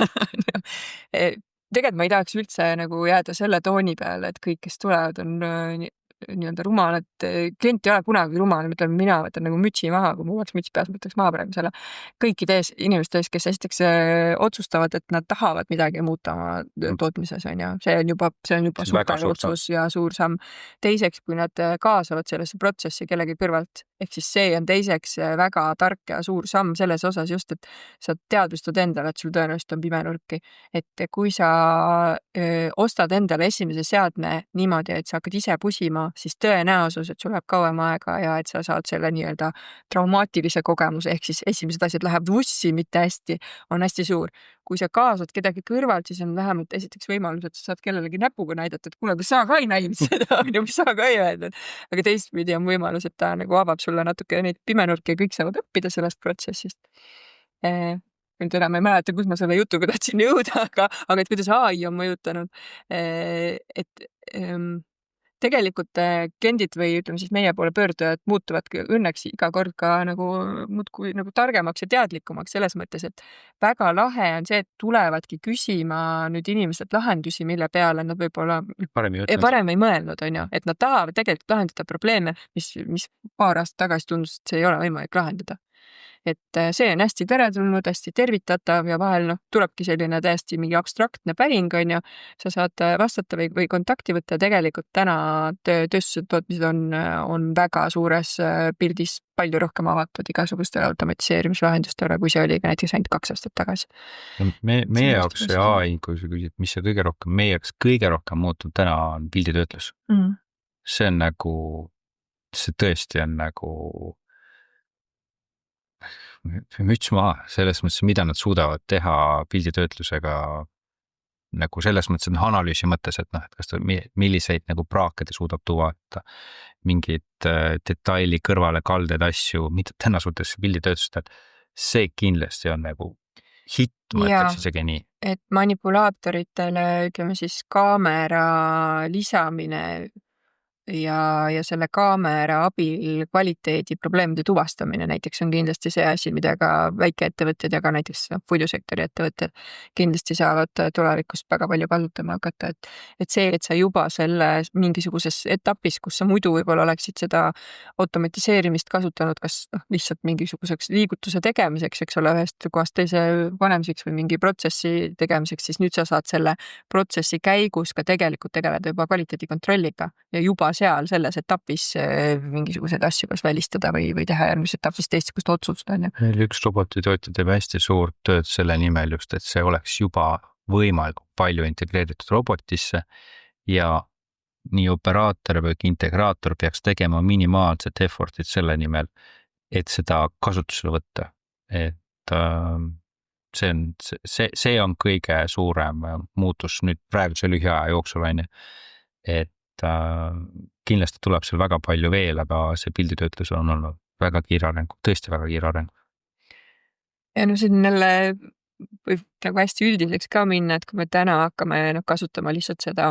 Tegelikult ma ei tahaks üldse nagu jääda selle tooni peale, et kõik, kes tulevad, on nii-öelda rumalad. Klient ei ole kunagi rumal, mina võtan nagu mütsi maha, kui mul oleks müts peas, võtaks maha praegu selle. Kõikides inimestes, kes esiteks otsustavad, et nad tahavad midagi muuta oma tootmises, on ju. See on juba suur otsus ja suur samm. Teiseks, kui nad kaasavad sellesse protsessi kellegi kõrvalt, ehk siis see on teiseks väga tark ja suur samm selles osas just, et sa teadvustad endale, et sul tõenäoliselt on pimenurki. Et kui sa ostad endale esimese seadme niimoodi, et sa hakkad ise pusima, siis tõenäosus, et sul läheb kauem aega ja et sa saad selle nii-öelda traumaatilise kogemuse, ehk siis esimesed asjad lähevad vussi, mitte hästi, on hästi suur. Kui sa kaasad kedagi kõrvalt, siis on vähemalt esiteks võimalus, et sa saad kellelegi näpuga näidata, et kuule, sa ka ei näinud seda, mis sa ka ei öelnud. Aga teistpidi on võimalus, et ta nagu avab sulle natuke neid pimenurki ja kõik saavad õppida sellest protsessist. nüüd enam ei mäleta, kus ma selle jutuga tahtsin jõuda, aga et kuidas AI on mõjutanud. Tegelikult kliendid või ütleme siis meie poole pöördujad muutuvadki õnneks iga kord ka nagu muudkui nagu targemaks ja teadlikumaks selles mõttes, et väga lahe on see, et tulevadki küsima nüüd inimesed lahendusi, mille peale nad võib-olla varem ei mõelnud, on ju, et nad tahavad tegelikult lahendada probleeme, mis paar aastat tagasi tundus, et see ei ole võimalik lahendada. Et see on hästi teretulnud, hästi tervitatav ja vahel tulebki selline täiesti mingi abstraktne päring, on ju, sa saad vastata või kontakti võtta. Tegelikult täna tööstused tootmised on väga suures pildis palju rohkem avatud igasugustele automatiseerimislahendustele, kui see oli ka näiteks ainult 2 aastat tagasi. Meie jaoks see AI, kui sa küsid, mis see meie jaoks kõige rohkem muutub täna on pilditöötlus. See on nagu, see tõesti on nagu müts maha selles mõttes, mida nad suudavad teha pilditöötlusega nagu selles mõttes, et analüüsi mõttes, et et kas ta milliseid nagu praake ta suudab tuua, et mingid detaili kõrvale kaldeid asju, mida täna suudetakse pilditöötlustel, see kindlasti on nagu hitt, ma ütleks isegi nii. Et manipulaatoritele, ütleme siis kaamera lisamine ja selle kaamera abil kvaliteedi probleemide tuvastamine näiteks on kindlasti see asi, mida ka väikeettevõtted ja ka näiteks puidusektori ettevõtted kindlasti saavad tulevikus väga palju kasutama hakata. Et see, et sa juba selle mingisuguses etapis, kus sa muidu võib-olla oleksid seda automatiseerimist kasutanud, kas lihtsalt mingisuguseks liigutuse tegemiseks, eks ole, ühest kohast teise panemiseks või mingi protsessi tegemiseks, siis nüüd sa saad selle protsessi käigus ka tegelikult tegeleda juba kvaliteedi kontrolliga ja juba seal selles etapis mingisuguseid asju kas välistada või teha järgmises etapis teistsugust otsust. Meil üks robotitootja teeb hästi suurt tööd selle nimel just, et see oleks juba võimalikult palju integreeritud robotisse ja nii operaator või integraator peaks tegema minimaalset effortit selle nimel, et seda kasutusele võtta. Et see on kõige suurem muutus nüüd praeguse lühiaja jooksul, et kindlasti tuleb seal väga palju veel, aga see pilditöötlus on olnud väga kiire areng, tõesti väga kiire areng. Ja siin jälle võib nagu hästi üldiseks ka minna, et kui me täna hakkame kasutama lihtsalt seda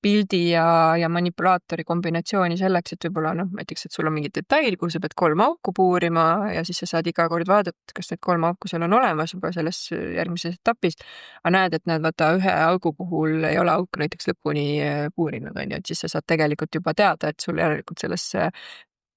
pildi ja manipulaatori kombinatsiooni selleks, et võib-olla näiteks, et sul on mingi detail, kuhu sa pead 3 auku puurima ja siis sa saad iga kord vaadata, kas need 3 auku seal on olemas juba selles järgmises etapis, aga näed, et vaata ühe augu puhul ei ole auk näiteks lõpuni puurinud, on ju, et siis sa saad tegelikult juba teada, et sul järelikult selles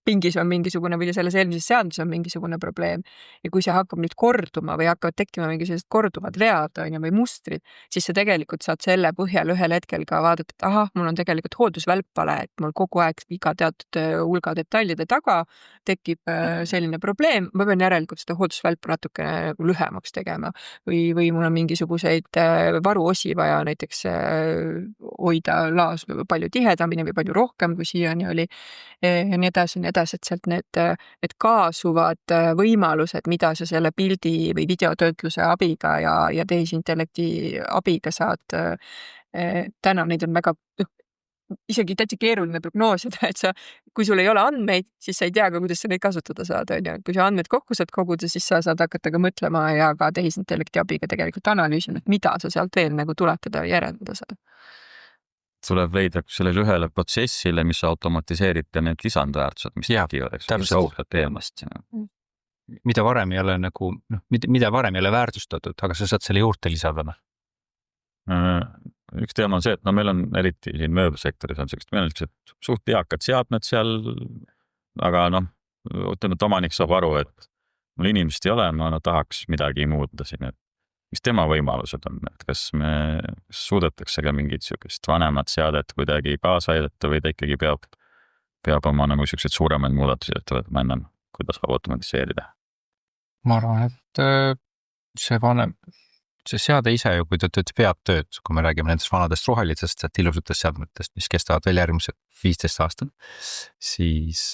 pingis on mingisugune või selles eelmises seaduses on mingisugune probleem. Ja kui see hakkab nüüd korduma või hakkavad tekkima mingi sellised korduvad vead või mustrid, siis sa tegelikult saad selle põhjal ühel hetkel ka vaadata, et ahah, mul on tegelikult hooldusvälp vale, et mul kogu aeg iga teatud hulga detailide taga tekib selline probleem, ma pean järelikult seda hooldusvälpa natuke lühemaks tegema või mul on mingisuguseid varuosi vaja näiteks hoida laas palju tihedamini või palju rohkem, kui siiani oli ja nii edasi, et sealt need kaasuvad võimalused, mida sa selle pildi või videotöötluse abiga ja tehisintellekti abiga saad. Täna neid on väga isegi täitsa keeruline prognoosida, et kui sul ei ole andmeid, siis sa ei tea ka, kuidas sa neid kasutada saad. Kui sa andmeid kokku saad koguda, siis sa saad hakata ka mõtlema ja ka tehisintellekti abiga tegelikult analüüsima, et mida sa sealt veel tuletada ja järeldada saad. Tuleb leida sellele ühele protsessile, mis automatiseerib ja need lisandväärtused, mis tekivad, teemast. Mida varem ei ole mida varem ei ole väärtustatud, aga sa saad selle juurde lisada. Üks teema on see, et meil on eriti siin mööbelsektoris on sellised, meil on sellised suht eakad seadmed seal, aga ütleme, et omanik saab aru, et mul inimest ei ole, ma tahaks midagi muuta siin, et mis tema võimalused on, et kas me suudetakse ka mingit sükest vanemat seadet kuidagi kaasa aidata või ta ikkagi peab oma sellised suuremaid muudatusi ettevõtma ennem, kui ta saab automatiseerida? Ma arvan, et see seade ise ju, kui ta peab tööd, kui me räägime nendest vanadest rohelistest, ilusatest seadmetest, mis kestavad veel järgmised 15 aastat, siis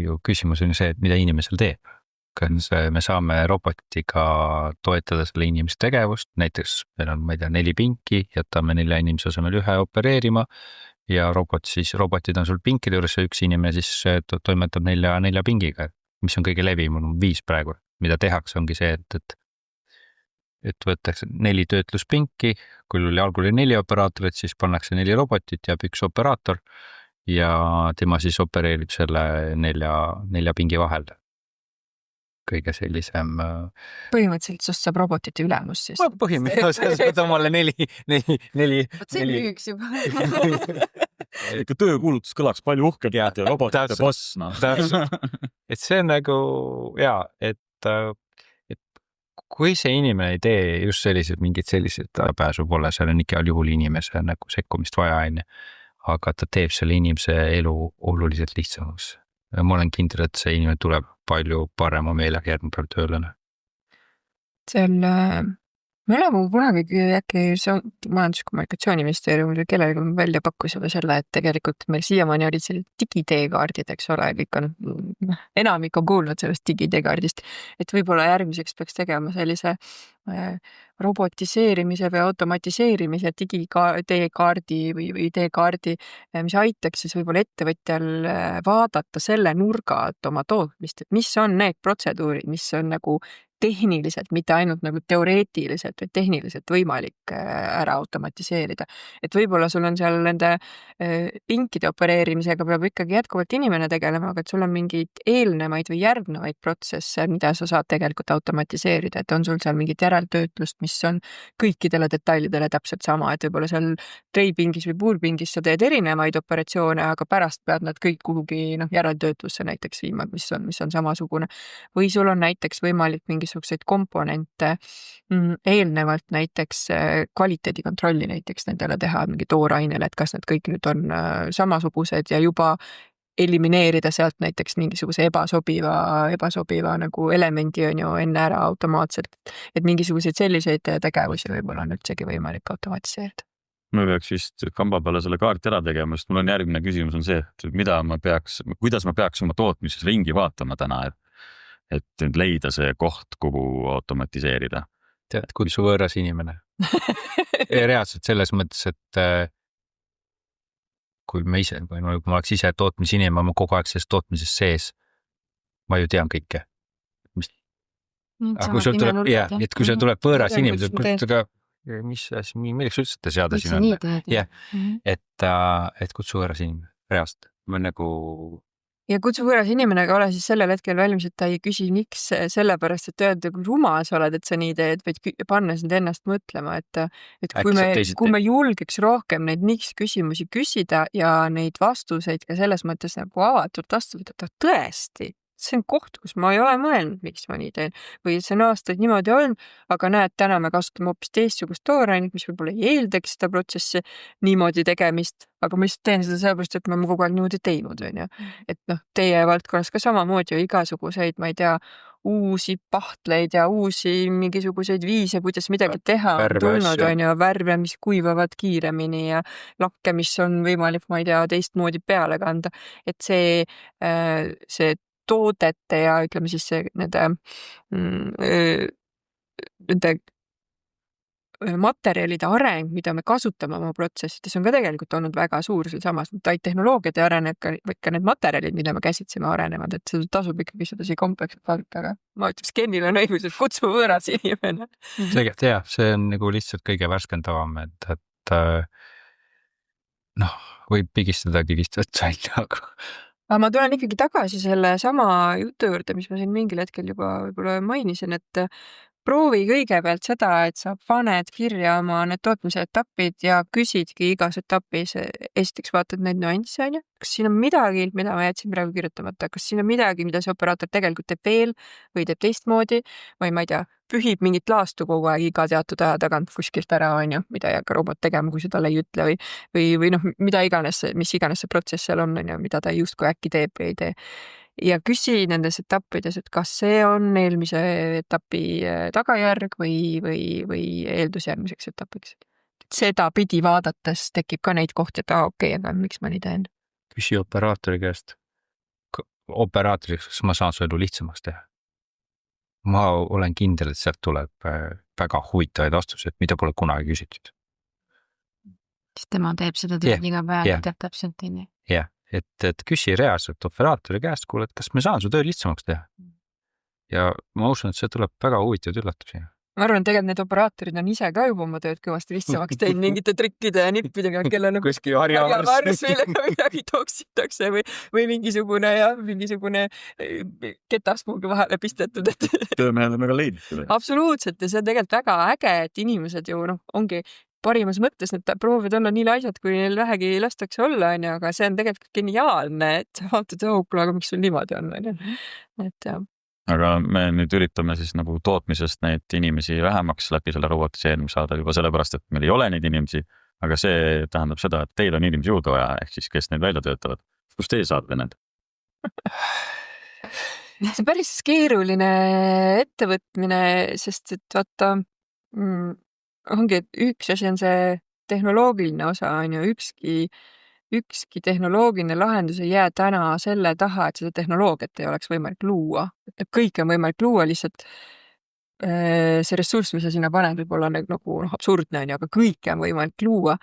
ju küsimus on ju see, et mida inimesel teeb. Kas me saame robotiga toetada selle inimese tegevust, näiteks meil on, 4 pinki, jätame 4 inimese asemel 1 opereerima ja robotid on sul pinkide juures ja üks inimene siis toimetab 4 pingiga, mis on kõige levim, on 5 praegu, mida tehakse, ongi see, et et võetakse 4 töötluspinki, kui oli algul 4 operaatorit, siis pannakse 4 robotit, jääb 1 operaator ja tema siis opereerib selle 4 pingi vahel. Kõige sellisem... Põhimõtteliselt sest saab robotite ülemus siis. Põhimõtteliselt saad omale 4. Vot see müüks juba. Ikka töökuulutus kõlaks palju uhkelt ja robotite boss. Et see on nagu, et kui see inimene ei tee just mingid sellised pääsu pole, seal on ikka juhul inimese nagu sekkumist vaja, aga ta teeb selle inimese elu oluliselt lihtsamaks. Ma olen kindel, et see inimene tuleb palju parema meelega järgmine päev tööle. Seal me oleme kunagi äkki Majandus- ja Kommunikatsiooniministeeriumil kellelegi välja pakkusime selle, et tegelikult meil siiamaani olid sellised digiteekaardid, eks ole, kõik on, enamik on kuulnud sellest digiteekaardist, et võib-olla järgmiseks peaks tegema sellise robotiseerimise või automatiseerimise digiteekaardi või teekaardi, mis aitaks siis võib-olla ettevõtjal vaadata selle nurga, et oma tootmist, et mis on need protseduurid, mis on nagu tehniliselt, mitte ainult nagu teoreetiliselt, vaid tehniliselt võimalik ära automatiseerida. Et võib-olla sul on seal nende pinkide opereerimisega peab ikkagi jätkuvalt inimene tegelema, aga et sul on mingeid eelnevaid või järgnevaid protsesse, mida sa saad tegelikult automatiseerida, et on sul seal mingit järeltöötlust, mis on kõikidele detailidele täpselt sama, et võib-olla seal treipingis või puurpingis sa teed erinevaid operatsioone, aga pärast pead nad kõik kuhugi järeltöötlusse näiteks viima, mis on samasugune. Või sul on näiteks võimalik mingisuguseid komponente eelnevalt näiteks kvaliteedikontrolli näiteks nendele teha mingi toorainele, et kas need kõik nüüd on samasugused ja juba elimineerida sealt näiteks mingisuguse ebasobiva nagu elemendi on ju enne ära automaatselt, et mingisuguseid selliseid tegevusi võib-olla on üldsegi võimalik automatiseerida. Me peaks vist kamba peale selle kaarti ära tegema, sest mul on järgmine küsimus on see, et kuidas ma peaks oma tootmises ringi vaatama täna, et leida see koht, kuhu automatiseerida. Tead, kutsu võõras inimene. Reaalselt selles mõttes, et kui ma oleks ise tootmisinimene, ma kogu aeg selles tootmises sees, ma ju tean kõike. Aga kui sul tuleb võõras inimene, milleks üldse te seada siin on? Et kutsu võõras inimene, reaalselt. Ma nagu... Ja kutsu võõras inimene, aga ole siis sellel hetkel valmis, et ta ei küsi miks sellepärast, et öelda, kui rumal sa oled, et sa nii teed, vaid panna sind ennast mõtlema, et kui me julgeks rohkem neid miks küsimusi küsida ja neid vastuseid ka selles mõttes nagu avatult vastu võtta, tõesti, see on koht, kus ma ei ole mõelnud, miks ma nii teen. Või see on aastaid niimoodi on, aga näed, täna me kasutame hoopis teistsugust toorainit, mis võib-olla ei eeldaks seda protsessi niimoodi tegemist, aga ma just teen seda sellepärast, et ma kogu aeg niimoodi teinud. Et teie valdkonnas ka samamoodi ju igasuguseid, ma ei tea, uusi pahtleid ja uusi mingisuguseid viise, kuidas midagi teha on tulnud, värve, mis kuivavad kiiremini ja lakke, mis on võimalik, ma ei tea, teistmoodi peale kanda. Et see toodete ja ütleme siis nende materjalide areng, mida me kasutame oma protsessides, on ka tegelikult olnud väga suur samas. Tehnoloogiad ei arene, vaid ka need materjalid, mida me käsitseme, arenevad, et see tasub ikkagi seda siia kompleksselt vaadata, aga ma ütleks, Kenil on õigus, et kutsu võõras inimene. Tegelikult jah, see on nagu lihtsalt kõige värskendavam, et võib pigistadagi välja, aga ma tulen ikkagi tagasi selle sama jutu juurde, mis ma siin mingil hetkel juba võib-olla mainisin, et proovi kõigepealt seda, et sa paned kirja oma need tootmise etapid ja küsidki igas etapis, esiteks vaatad neid nüansse, on ju. Kas siin on midagi, mida ma jätsin praegu kirjutamata, kas siin on midagi, mida see operaator tegelikult teeb veel või teeb teistmoodi või ma ei tea, pühib mingit laastu kogu aeg iga teatud aja tagant kuskilt ära, on ju, mida ei hakka robot tegema, kui seda ei ütle või mida iganes, mis iganes see protsess seal on ju, mida ta justkui äkki teeb või ei tee. Ja küsi nendes etappides, et kas see on eelmise etapi tagajärg või eeldus järgmiseks etapiks. Seda pidi vaadates tekib ka neid kohti, et okei, aga miks ma nii teen? Küsi operaatori käest. Operaatoriks, kas ma saan su elu lihtsamaks teha? Ma olen kindel, et sealt tuleb väga huvitavaid vastuseid, mida pole kunagi küsitud. Sest tema teeb seda tööd iga päev, teeb täpselt nii. Jah, et küsi reaalselt operaatori käest, kuule, et kas me saan su töö lihtsamaks teha. Ja ma usun, et see tuleb väga huvitavaid üllatusi. ma arvan, et tegelikult need operaatorid on ise ka juba oma tööd kõvasti lihtsamaks teinud mingite trikkide ja nippidega, kelle nagu kuskil harjavarss midagi toksitakse või mingisugune ketaspuuga vahele pistetud, et töömehed on väga leidnud. absoluutselt ja see on tegelikult väga äge, et inimesed ju ongi parimas mõttes, need proovivad olla nii laisad, kui neil vähegi lastakse olla, onju, aga see on tegelikult geniaalne, et sa vaatad, aga miks sul niimoodi on, onju. Et jah. Aga me nüüd üritame siis nagu tootmisest neid inimesi vähemaks läbi selle robotiseerimise saada juba sellepärast, et meil ei ole neid inimesi, aga see tähendab seda, et teil on inimesi juurde vaja, ehk siis kes neid välja töötavad. Kust teie saate need? See on päris keeruline ettevõtmine, sest et vaata, ongi, et üks asi on see tehnoloogiline osa, on ju, ükski tehnoloogiline lahendus ei jää täna selle taha, et seda tehnoloogiat ei oleks võimalik luua. Et kõike on võimalik luua, lihtsalt see ressurss, mis sa sinna paned, võib olla nagu absurdne, aga kõike on võimalik luua.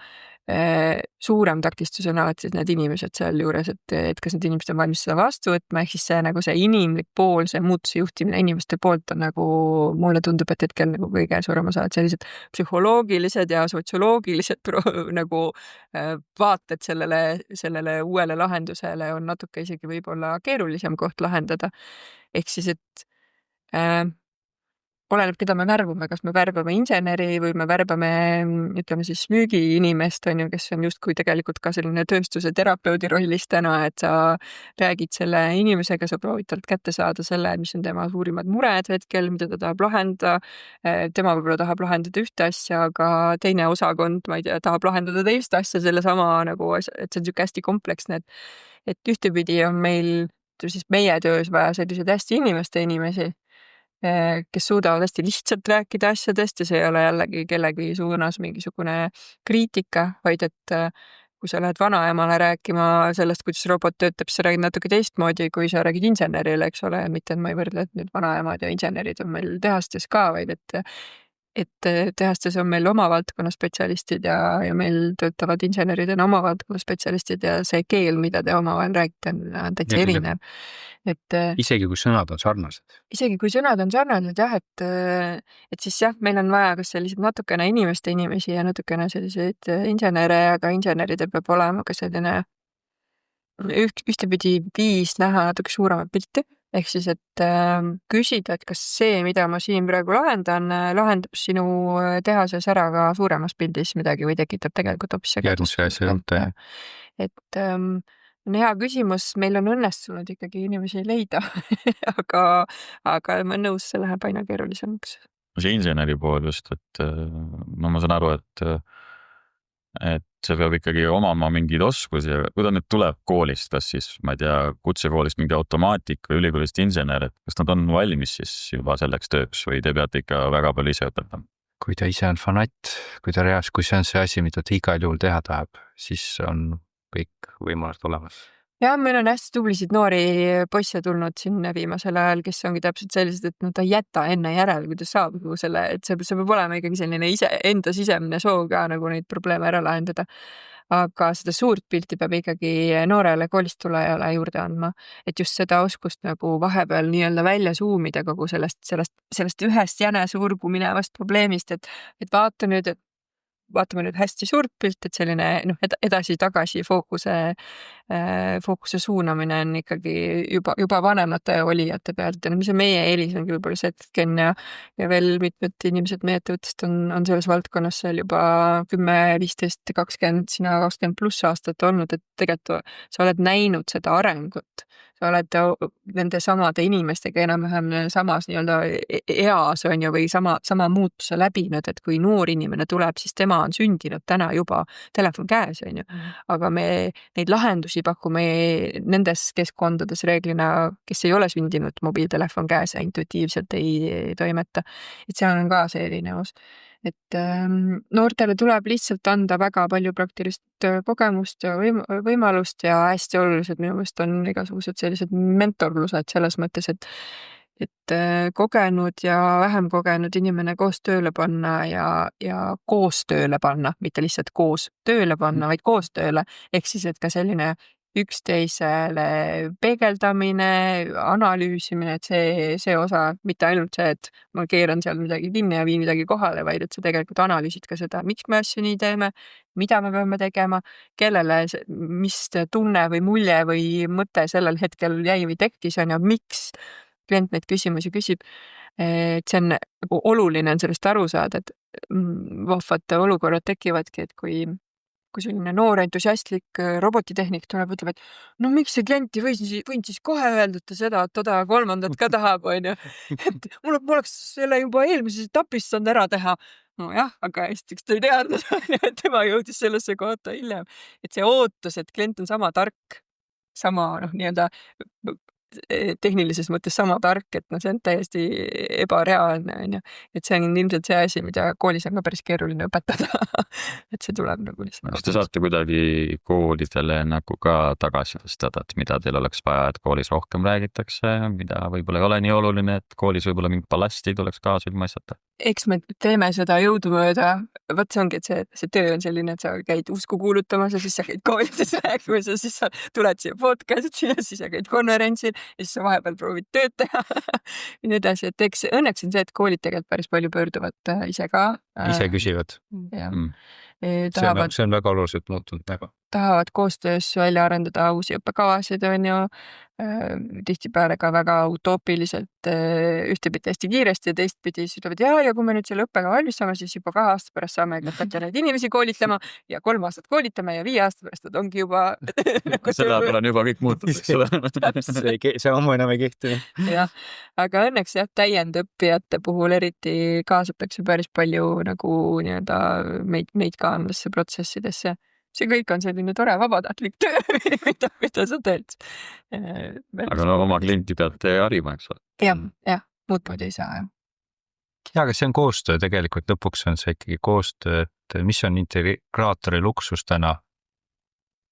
Suurem takistus on alati need inimesed seal juures, et kas need inimesed on valmis seda vastu võtma, ehk siis see nagu see inimlik pool, see muutuse juhtimine inimeste poolt on nagu, mulle tundub, et hetkel nagu kõige suurem osa, et sellised psühholoogilised ja sotsioloogilised nagu vaated sellele uuele lahendusele on natuke isegi võib-olla keerulisem koht lahendada. Ehk siis, et oleneb, keda me värbame, kas me värbame inseneri või me värbame, ütleme siis müügiinimest, on ju, kes on justkui tegelikult ka selline tööstuse terapeudi rollis täna, et sa räägid selle inimesega, sa proovid talt kätte saada selle, mis on tema suurimad mured hetkel, mida ta tahab lahendada. Tema võib-olla tahab lahendada ühte asja, aga teine osakond, ma ei tea, tahab lahendada teist asja sellesama nagu, et see on niisugune hästi kompleksne, et ühtepidi on meil siis meie töös vaja selliseid hästi inimesi, kes suudavad hästi lihtsalt rääkida asjadest ja see ei ole jällegi kellegi suunas mingisugune kriitika, vaid et kui sa lähed vanaemale rääkima sellest, kuidas robot töötab, siis sa räägid natuke teistmoodi, kui sa räägid insenerile, eks ole, mitte et ma ei võrdle, et nüüd vanaemad ja insenerid on meil tehastes ka, vaid et tehastes on meil oma valdkonna spetsialistid ja meil töötavad inseneridena oma valdkonna spetsialistid ja see keel, mida te omavahel räägite, on täitsa erinev. Isegi kui sõnad on sarnased. Isegi kui sõnad on sarnased, jah, et siis jah, meil on vaja kas sellised natukene inimesi ja natukene selliseid insenere, aga inseneridel peab olema ka selline ühtepidi viis näha natuke suuremat pilti. Ehk siis, et küsida, et kas see, mida ma siin praegu lahendab sinu tehases ära ka suuremas pildis midagi või tekitab tegelikult hoopis järgmise asja juurde. Et on hea küsimus, meil on õnnestunud ikkagi inimesi leida, aga ma olen nõus, see läheb aina keerulisemaks. See inseneri pool just, et no ma saan aru, et see peab ikkagi omama mingeid oskusi ja kui ta nüüd tuleb koolist, kas siis, ma ei tea, kutsekoolist mingi automaatik või ülikoolist insener, et kas nad on valmis siis juba selleks tööks või te peate ikka väga palju ise õpetama? Kui ta ise on fanatt, kui see on see asi, mida ta igal juhul teha tahab, siis on kõik võimalused olemas. Ja meil on hästi tublisid noori poisse tulnud siin viimasel ajal, kes ongi täpselt sellised, et ta ei jäta enne järele, kui ta saab selle, et see peab olema ikkagi selline enda sisemine soov ka nagu neid probleeme ära lahendada. Aga seda suurt pilti peab ikkagi noorele koolist tulejale juurde andma, et just seda oskust nagu vahepeal nii-öelda välja suumida kogu sellest ühest jäneseurgu minevast probleemist, et vaatame nüüd hästi suurt pilt, et selline edasi-tagasi fookuse suunamine on ikkagi juba vanemate olijate pealt ja mis on meie eelis ongi võib-olla see, et Ken ja veel mitmed inimesed meie ettevõttest on selles valdkonnas seal juba 10, 15, 20, sina 20+ aastat olnud, et tegelikult sa oled näinud seda arengut. Sa oled nende samade inimestega enam-vähem samas nii-öelda eas on ju, või sama muutuse läbinud, et kui noor inimene tuleb, siis tema on sündinud täna juba telefon käes on ju. Aga me neid lahendusi pakume nendes keskkondades reeglina, kes ei ole sündinud mobiiltelefon käes ja intuitiivselt ei toimeta. Et seal on ka see erinevus. Et noortele tuleb lihtsalt anda väga palju praktilist kogemust ja võimalust ja hästi olulised minu meelest on igasugused sellised mentorlused selles mõttes, et kogenud ja vähem kogenud inimene koos tööle panna ja koos tööle panna, mitte lihtsalt koos tööle panna, vaid koos tööle. Ehk siis, et ka selline üksteisele peegeldamine, analüüsimine, et see osa, mitte ainult see, et ma keeran seal midagi kinni ja viin midagi kohale, vaid et sa tegelikult analüüsid ka seda, miks me asju nii teeme, mida me peame tegema, kellele, mis tunne või mulje või mõte sellel hetkel jäi või tekkis, on ju, miks klient neid küsimusi küsib. Et see on nagu oluline on sellest aru saada, et vahvad olukorrad tekivadki, et kui selline noor entusiastlik robotitehnik tuleb, ütleb, et no miks see klient ei võinud siis kohe öelda, et ta seda, toda, kolmandat ka tahab, on ju. Et mul oleks selle juba eelmises etapis saanud ära teha. No jah, aga esiteks ta ei teadnud, et tema jõudis sellesse kohta hiljem. Et see ootus, et klient on sama tark, sama nii-öelda tehnilises mõttes sama tark, et see on täiesti ebareaalne, on ju. Et see on ilmselt see asi, mida koolis on ka päris keeruline õpetada. Et see tuleb nagu lihtsalt. Kas te saate kuidagi koolidele nagu ka tagasistada, et mida teil oleks vaja, et koolis rohkem räägitakse, mida võib-olla ei ole nii oluline, et koolis võib-olla mingid ballasti tuleks kaasa ilmaisata? Eks me teeme seda jõudumööda. Võt see ongi, et see töö on selline, et sa käid usku kuulutamas ja siis sa käid koolides rääkimas ja siis sa tuled siia podcasti ja siis sa käid konverentsil ja siis sa vahepeal proovid tööd teha ja nii edasi. Et eks õnneks on see, et koolid tegelikult päris palju pöörduvad ise ka. Ise küsivad. See on väga oluliselt muutunud väga. Tahavad koostöös välja arendada uusi õppekavasid, on ju, tihtipeale ka väga utoopiliselt ühtepidi hästi kiiresti ja teistpidi siis ütlevad, ja kui me nüüd selle õppega valmis saame, siis juba 2 aasta pärast saame lõpetada neid inimesi koolitlema ja 3 aastat koolitame ja 5 aasta pärast nad ongi juba Seda peal on juba kõik muutunud, eks ole. See ammu enam ei kehti. Jah, aga õnneks täiendõppijate puhul eriti kaasatakse päris palju nagu nii-öelda meid ka nendesse protsessidesse. See kõik on selline tore vabatahtlik töö, mida sa teed. Aga no oma klienti peate harima, eks ole. Jah, muud moodi ei saa. Ja, aga see on koostöö, tegelikult lõpuks on see ikkagi koostöö, et mis on integraatori luksus täna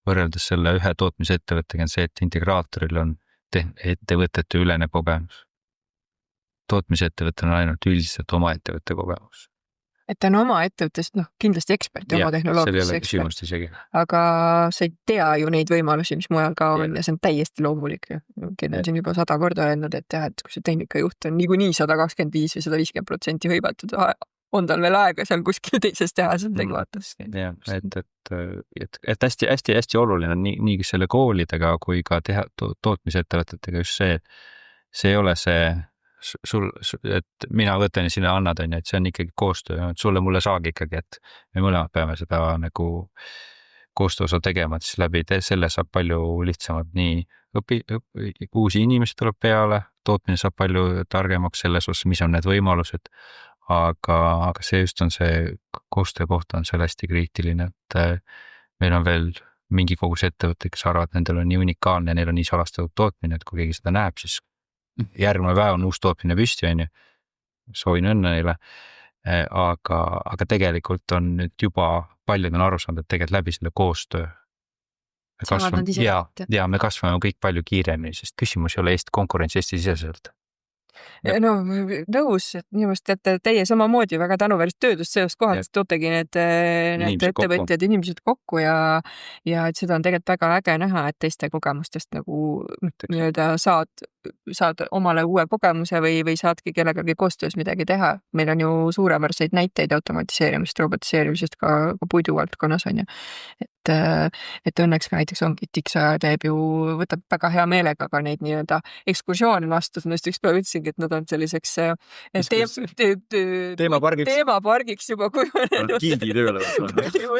võrreldes selle ühe tootmisettevõttega on see, et integraatoril on ettevõtete ülene kogemus. Tootmisettevõte on ainult üldiselt oma ettevõtte kogemus. Et ta on oma ettevõttest, kindlasti eksperti, oma tehnoloogilise ekspert. Aga sa ei tea ju neid võimalusi, mis mujal ka on ja see on täiesti loomulik. Keda on siin juba 100 korda öelnud, et jah, et kui see tehnikajuht on niikuinii 125 või 150% hõivatud, on tal veel aega seal kuskil teises teha seal tegevaatas. Jah, et hästi oluline on nii selle koolidega kui ka tootmisettevõtetega just see ei ole see et mina võtan ja sina annad, on ju, et see on ikkagi koostöö, et sulle-mulle saagi ikkagi, et me mõlemad peame seda nagu koostööosa tegema, et siis läbi selle saab palju lihtsamalt nii uusi inimesi tuleb peale, tootmine saab palju targemaks selles osas, mis on need võimalused, aga see just on see koostöö kohta on seal hästi kriitiline, et meil on veel mingi kogus ettevõtted, kes arvavad, et nendel on nii unikaalne ja neil on nii salastatud tootmine, et kui keegi seda näeb, siis järgmine päev on uus tootmine püsti, on ju. Soovin õnne neile. Aga tegelikult on nüüd juba paljud on aru saanud, et tegelikult läbi selle koostöö. Ja me kasvame kõik palju kiiremini, sest küsimus ei ole konkurents Eesti siseselt. No nõus, et minu meelest teate teie samamoodi väga tänuväärt töödust sellest kohast, tootegi need ettevõtjad inimesed kokku ja et seda on tegelikult väga äge näha, et teiste kogemustest nagu nii-öelda saad omale uue kogemuse või saadki kellegagi koostöös midagi teha. Meil on ju suurepäraseid näiteid automatiseerimisest, robotiseerimisest ka puidu valdkonnas on ju. Et õnneks ka näiteks ongi Tiksa teeb ju, võtab väga hea meelega ka neid nii-öelda ekskursioone vastu, ma just ükspäev ütlesingi, et nad on selliseks teemapargiks juba kujunenud. Gildi tööle.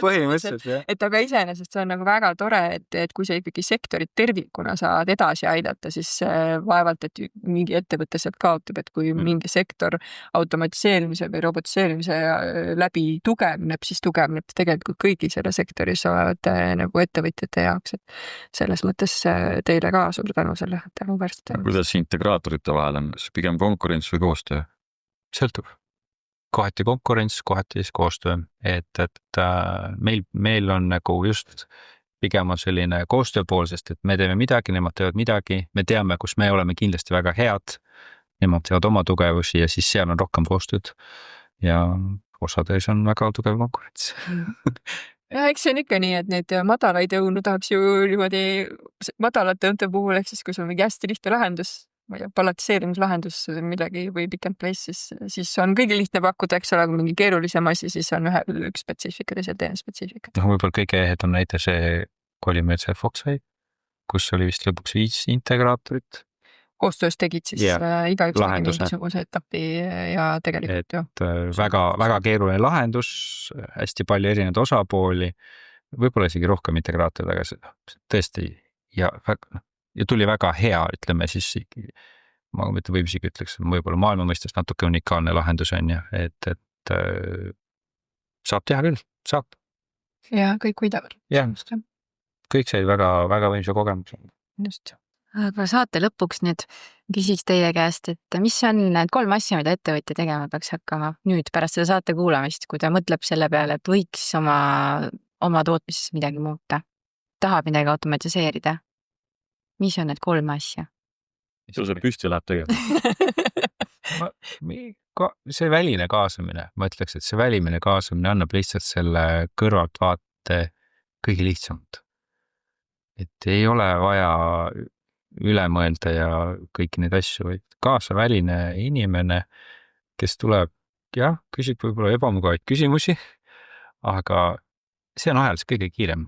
Põhimõtteliselt, jah. Et aga iseenesest see on nagu väga tore, et kui sa ikkagi sektorit tervikuna saad edasi aidata, siis vaevalt, et mingi ettevõte sealt kaotab, et kui mingi sektor automatiseerimise või robotiseerimise läbi tugevneb, siis tugevneb tegelikult kõigi selle sektoris nagu ettevõtjate jaoks, et selles mõttes teile ka suur tänu selle tänuväärsete. Kuidas integraatorite vahel on, pigem konkurents või koostöö? Sõltub. Kohati konkurents, kohati siis koostöö, et meil on nagu just pigem on selline koostööpool, sest et me teeme midagi, nemad teevad midagi, me teame, kus me oleme kindlasti väga head, nemad teevad oma tugevusi ja siis seal on rohkem koostööd ja osades on väga tugev konkurents. ja eks see on ikka nii, et neid madalaid õunu tahaks ju niimoodi madalate õunte puhul, ehk siis kui sul on mingi hästi lihtne lahendus, ma ei tea, pallatiseerimislahendus millegi või pick and place, siis on kõigil lihtne pakkuda, eks ole, kui mingi keerulisem asi, siis on üks spetsiifika, teisel teine spetsiifika. Võib-olla kõige ehedam näide see, kui oli meil see Foxway, kus oli vist lõpuks 5 integraatorit. Koostöös tegid siis igaüks tegi mingisuguse etapi ja tegelikult väga keeruline lahendus, hästi palju erinevaid osapooli, võib-olla isegi rohkem integraatorid, aga tõesti ja tuli väga hea, ütleme siis, ma võib isegi ütleks, võib-olla maailma mõistes natuke unikaalne lahendus on ju, et saab teha küll, saab. Ja kõik võidavad. Kõik sai väga võimsa kogemus. Just. Aga saate lõpuks nüüd küsiks teie käest, et mis on need 3 asja, mida ettevõtja tegema peaks hakkama nüüd pärast seda saate kuulamist, kui ta mõtleb selle peale, et võiks oma tootmises midagi muuta, tahab midagi automatiseerida. Mis on need 3 asja? Sul see püsti läheb tegelikult. See väline kaasamine, ma ütleks, et see välimine kaasamine annab lihtsalt selle kõrvaltvaate kõige lihtsamalt. Et ei ole vaja üle mõelda ja kõiki neid asju, vaid kaasaväline inimene, kes tuleb, küsib võib-olla ebamugavaid küsimusi, aga see on ajaliselt kõige kiirem.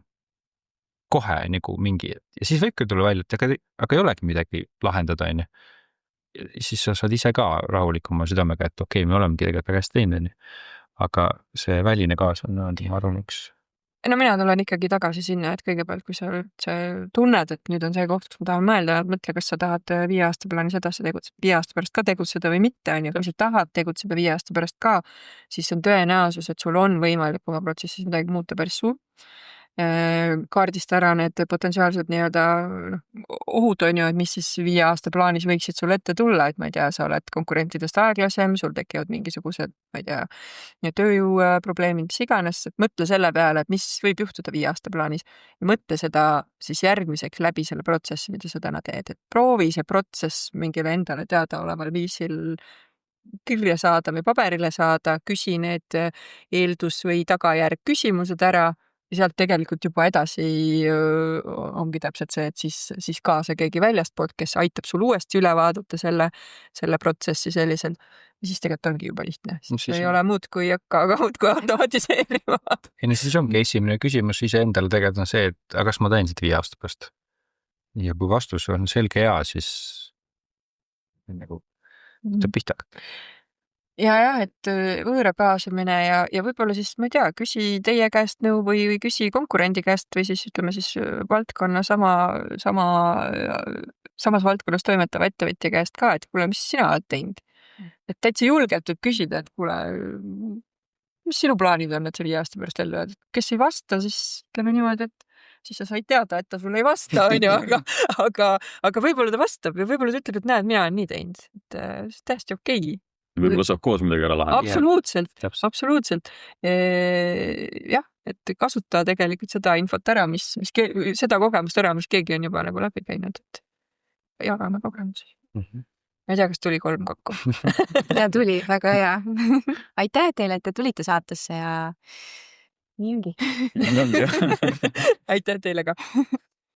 Kohe nagu mingi, ja siis võibki tulla välja, et aga ei olegi midagi lahendada, on ju. Siis sa saad ise ka rahulikuma südamega, et okei, me oleme tegelikult väga hästi teinud, aga see väline kaasamine on arvan üks. No mina tulen ikkagi tagasi sinna, et kõigepealt, kui sa tunned, et nüüd on see koht, kus ma tahan mõelda, mõtle, kas sa tahad 5 aasta plaanis edasi tegutseda, 5 aasta pärast ka tegutseda või mitte, on ju, kui sa tahad tegutseda 5 aasta pärast ka, siis on tõenäosus, et sul on võimalik oma protsessis midagi muuta päris suur. Kaardista ära need potentsiaalsed ohud on ju, et mis siis 5 aasta plaanis võiksid sul ette tulla, et ma ei tea, sa oled konkurentidest aeglasem, sul tekivad mingisugused, ma ei tea, tööjõuprobleemid, mis iganes, et mõtle selle peale, et mis võib juhtuda 5 aasta plaanis ja mõtle seda siis järgmiseks läbi selle protsessi, mida sa täna teed, et proovi see protsess mingile endale teadaoleval viisil kirja saada või paberile saada, küsi need eeldus- või tagajärg küsimused ära ja sealt tegelikult juba edasi ongi täpselt see, et siis kaasa keegi väljastpoolt, kes aitab sul uuesti üle vaadata selle protsessi selliselt. Ja siis tegelikult ongi juba lihtne. Siis ei ole muud kui automatiseerima. Siis ongi esimene küsimus ise endale tegelikult on see, et aga kas ma teen siit 5 aasta pärast? Ja kui vastus on selge hea, siis nagu saab pihta. Ja, et võõra kaasamine ja võib-olla siis, ma ei tea, küsi teie käest nõu või küsi konkurendi käest või siis ütleme siis valdkonna samas valdkonnas toimetava ettevõtja käest ka, et kuule, mis sina oled teinud. Et täitsa julgelt võib küsida, et kuule, mis sinu plaanid on, et see 5 aasta pärast ellu jääd. Kes ei vasta, siis ütleme niimoodi, et siis sa said teada, et ta sulle ei vasta, on ju, aga võib-olla ta vastab ja võib-olla ta ütleb, et näed, mina olen nii teinud. Et täiesti okei. Võib-olla saab koos midagi ära lahendada. Absoluutselt. Jah, et kasuta tegelikult seda infot ära, seda kogemust ära, mis keegi on juba nagu läbi käinud, et jagame kogemusi. Ma ei tea, kas tuli 3 kokku. Ja tuli, väga hea. Aitäh teile, et te tulite saatesse ja nii ongi. Aitäh teile ka.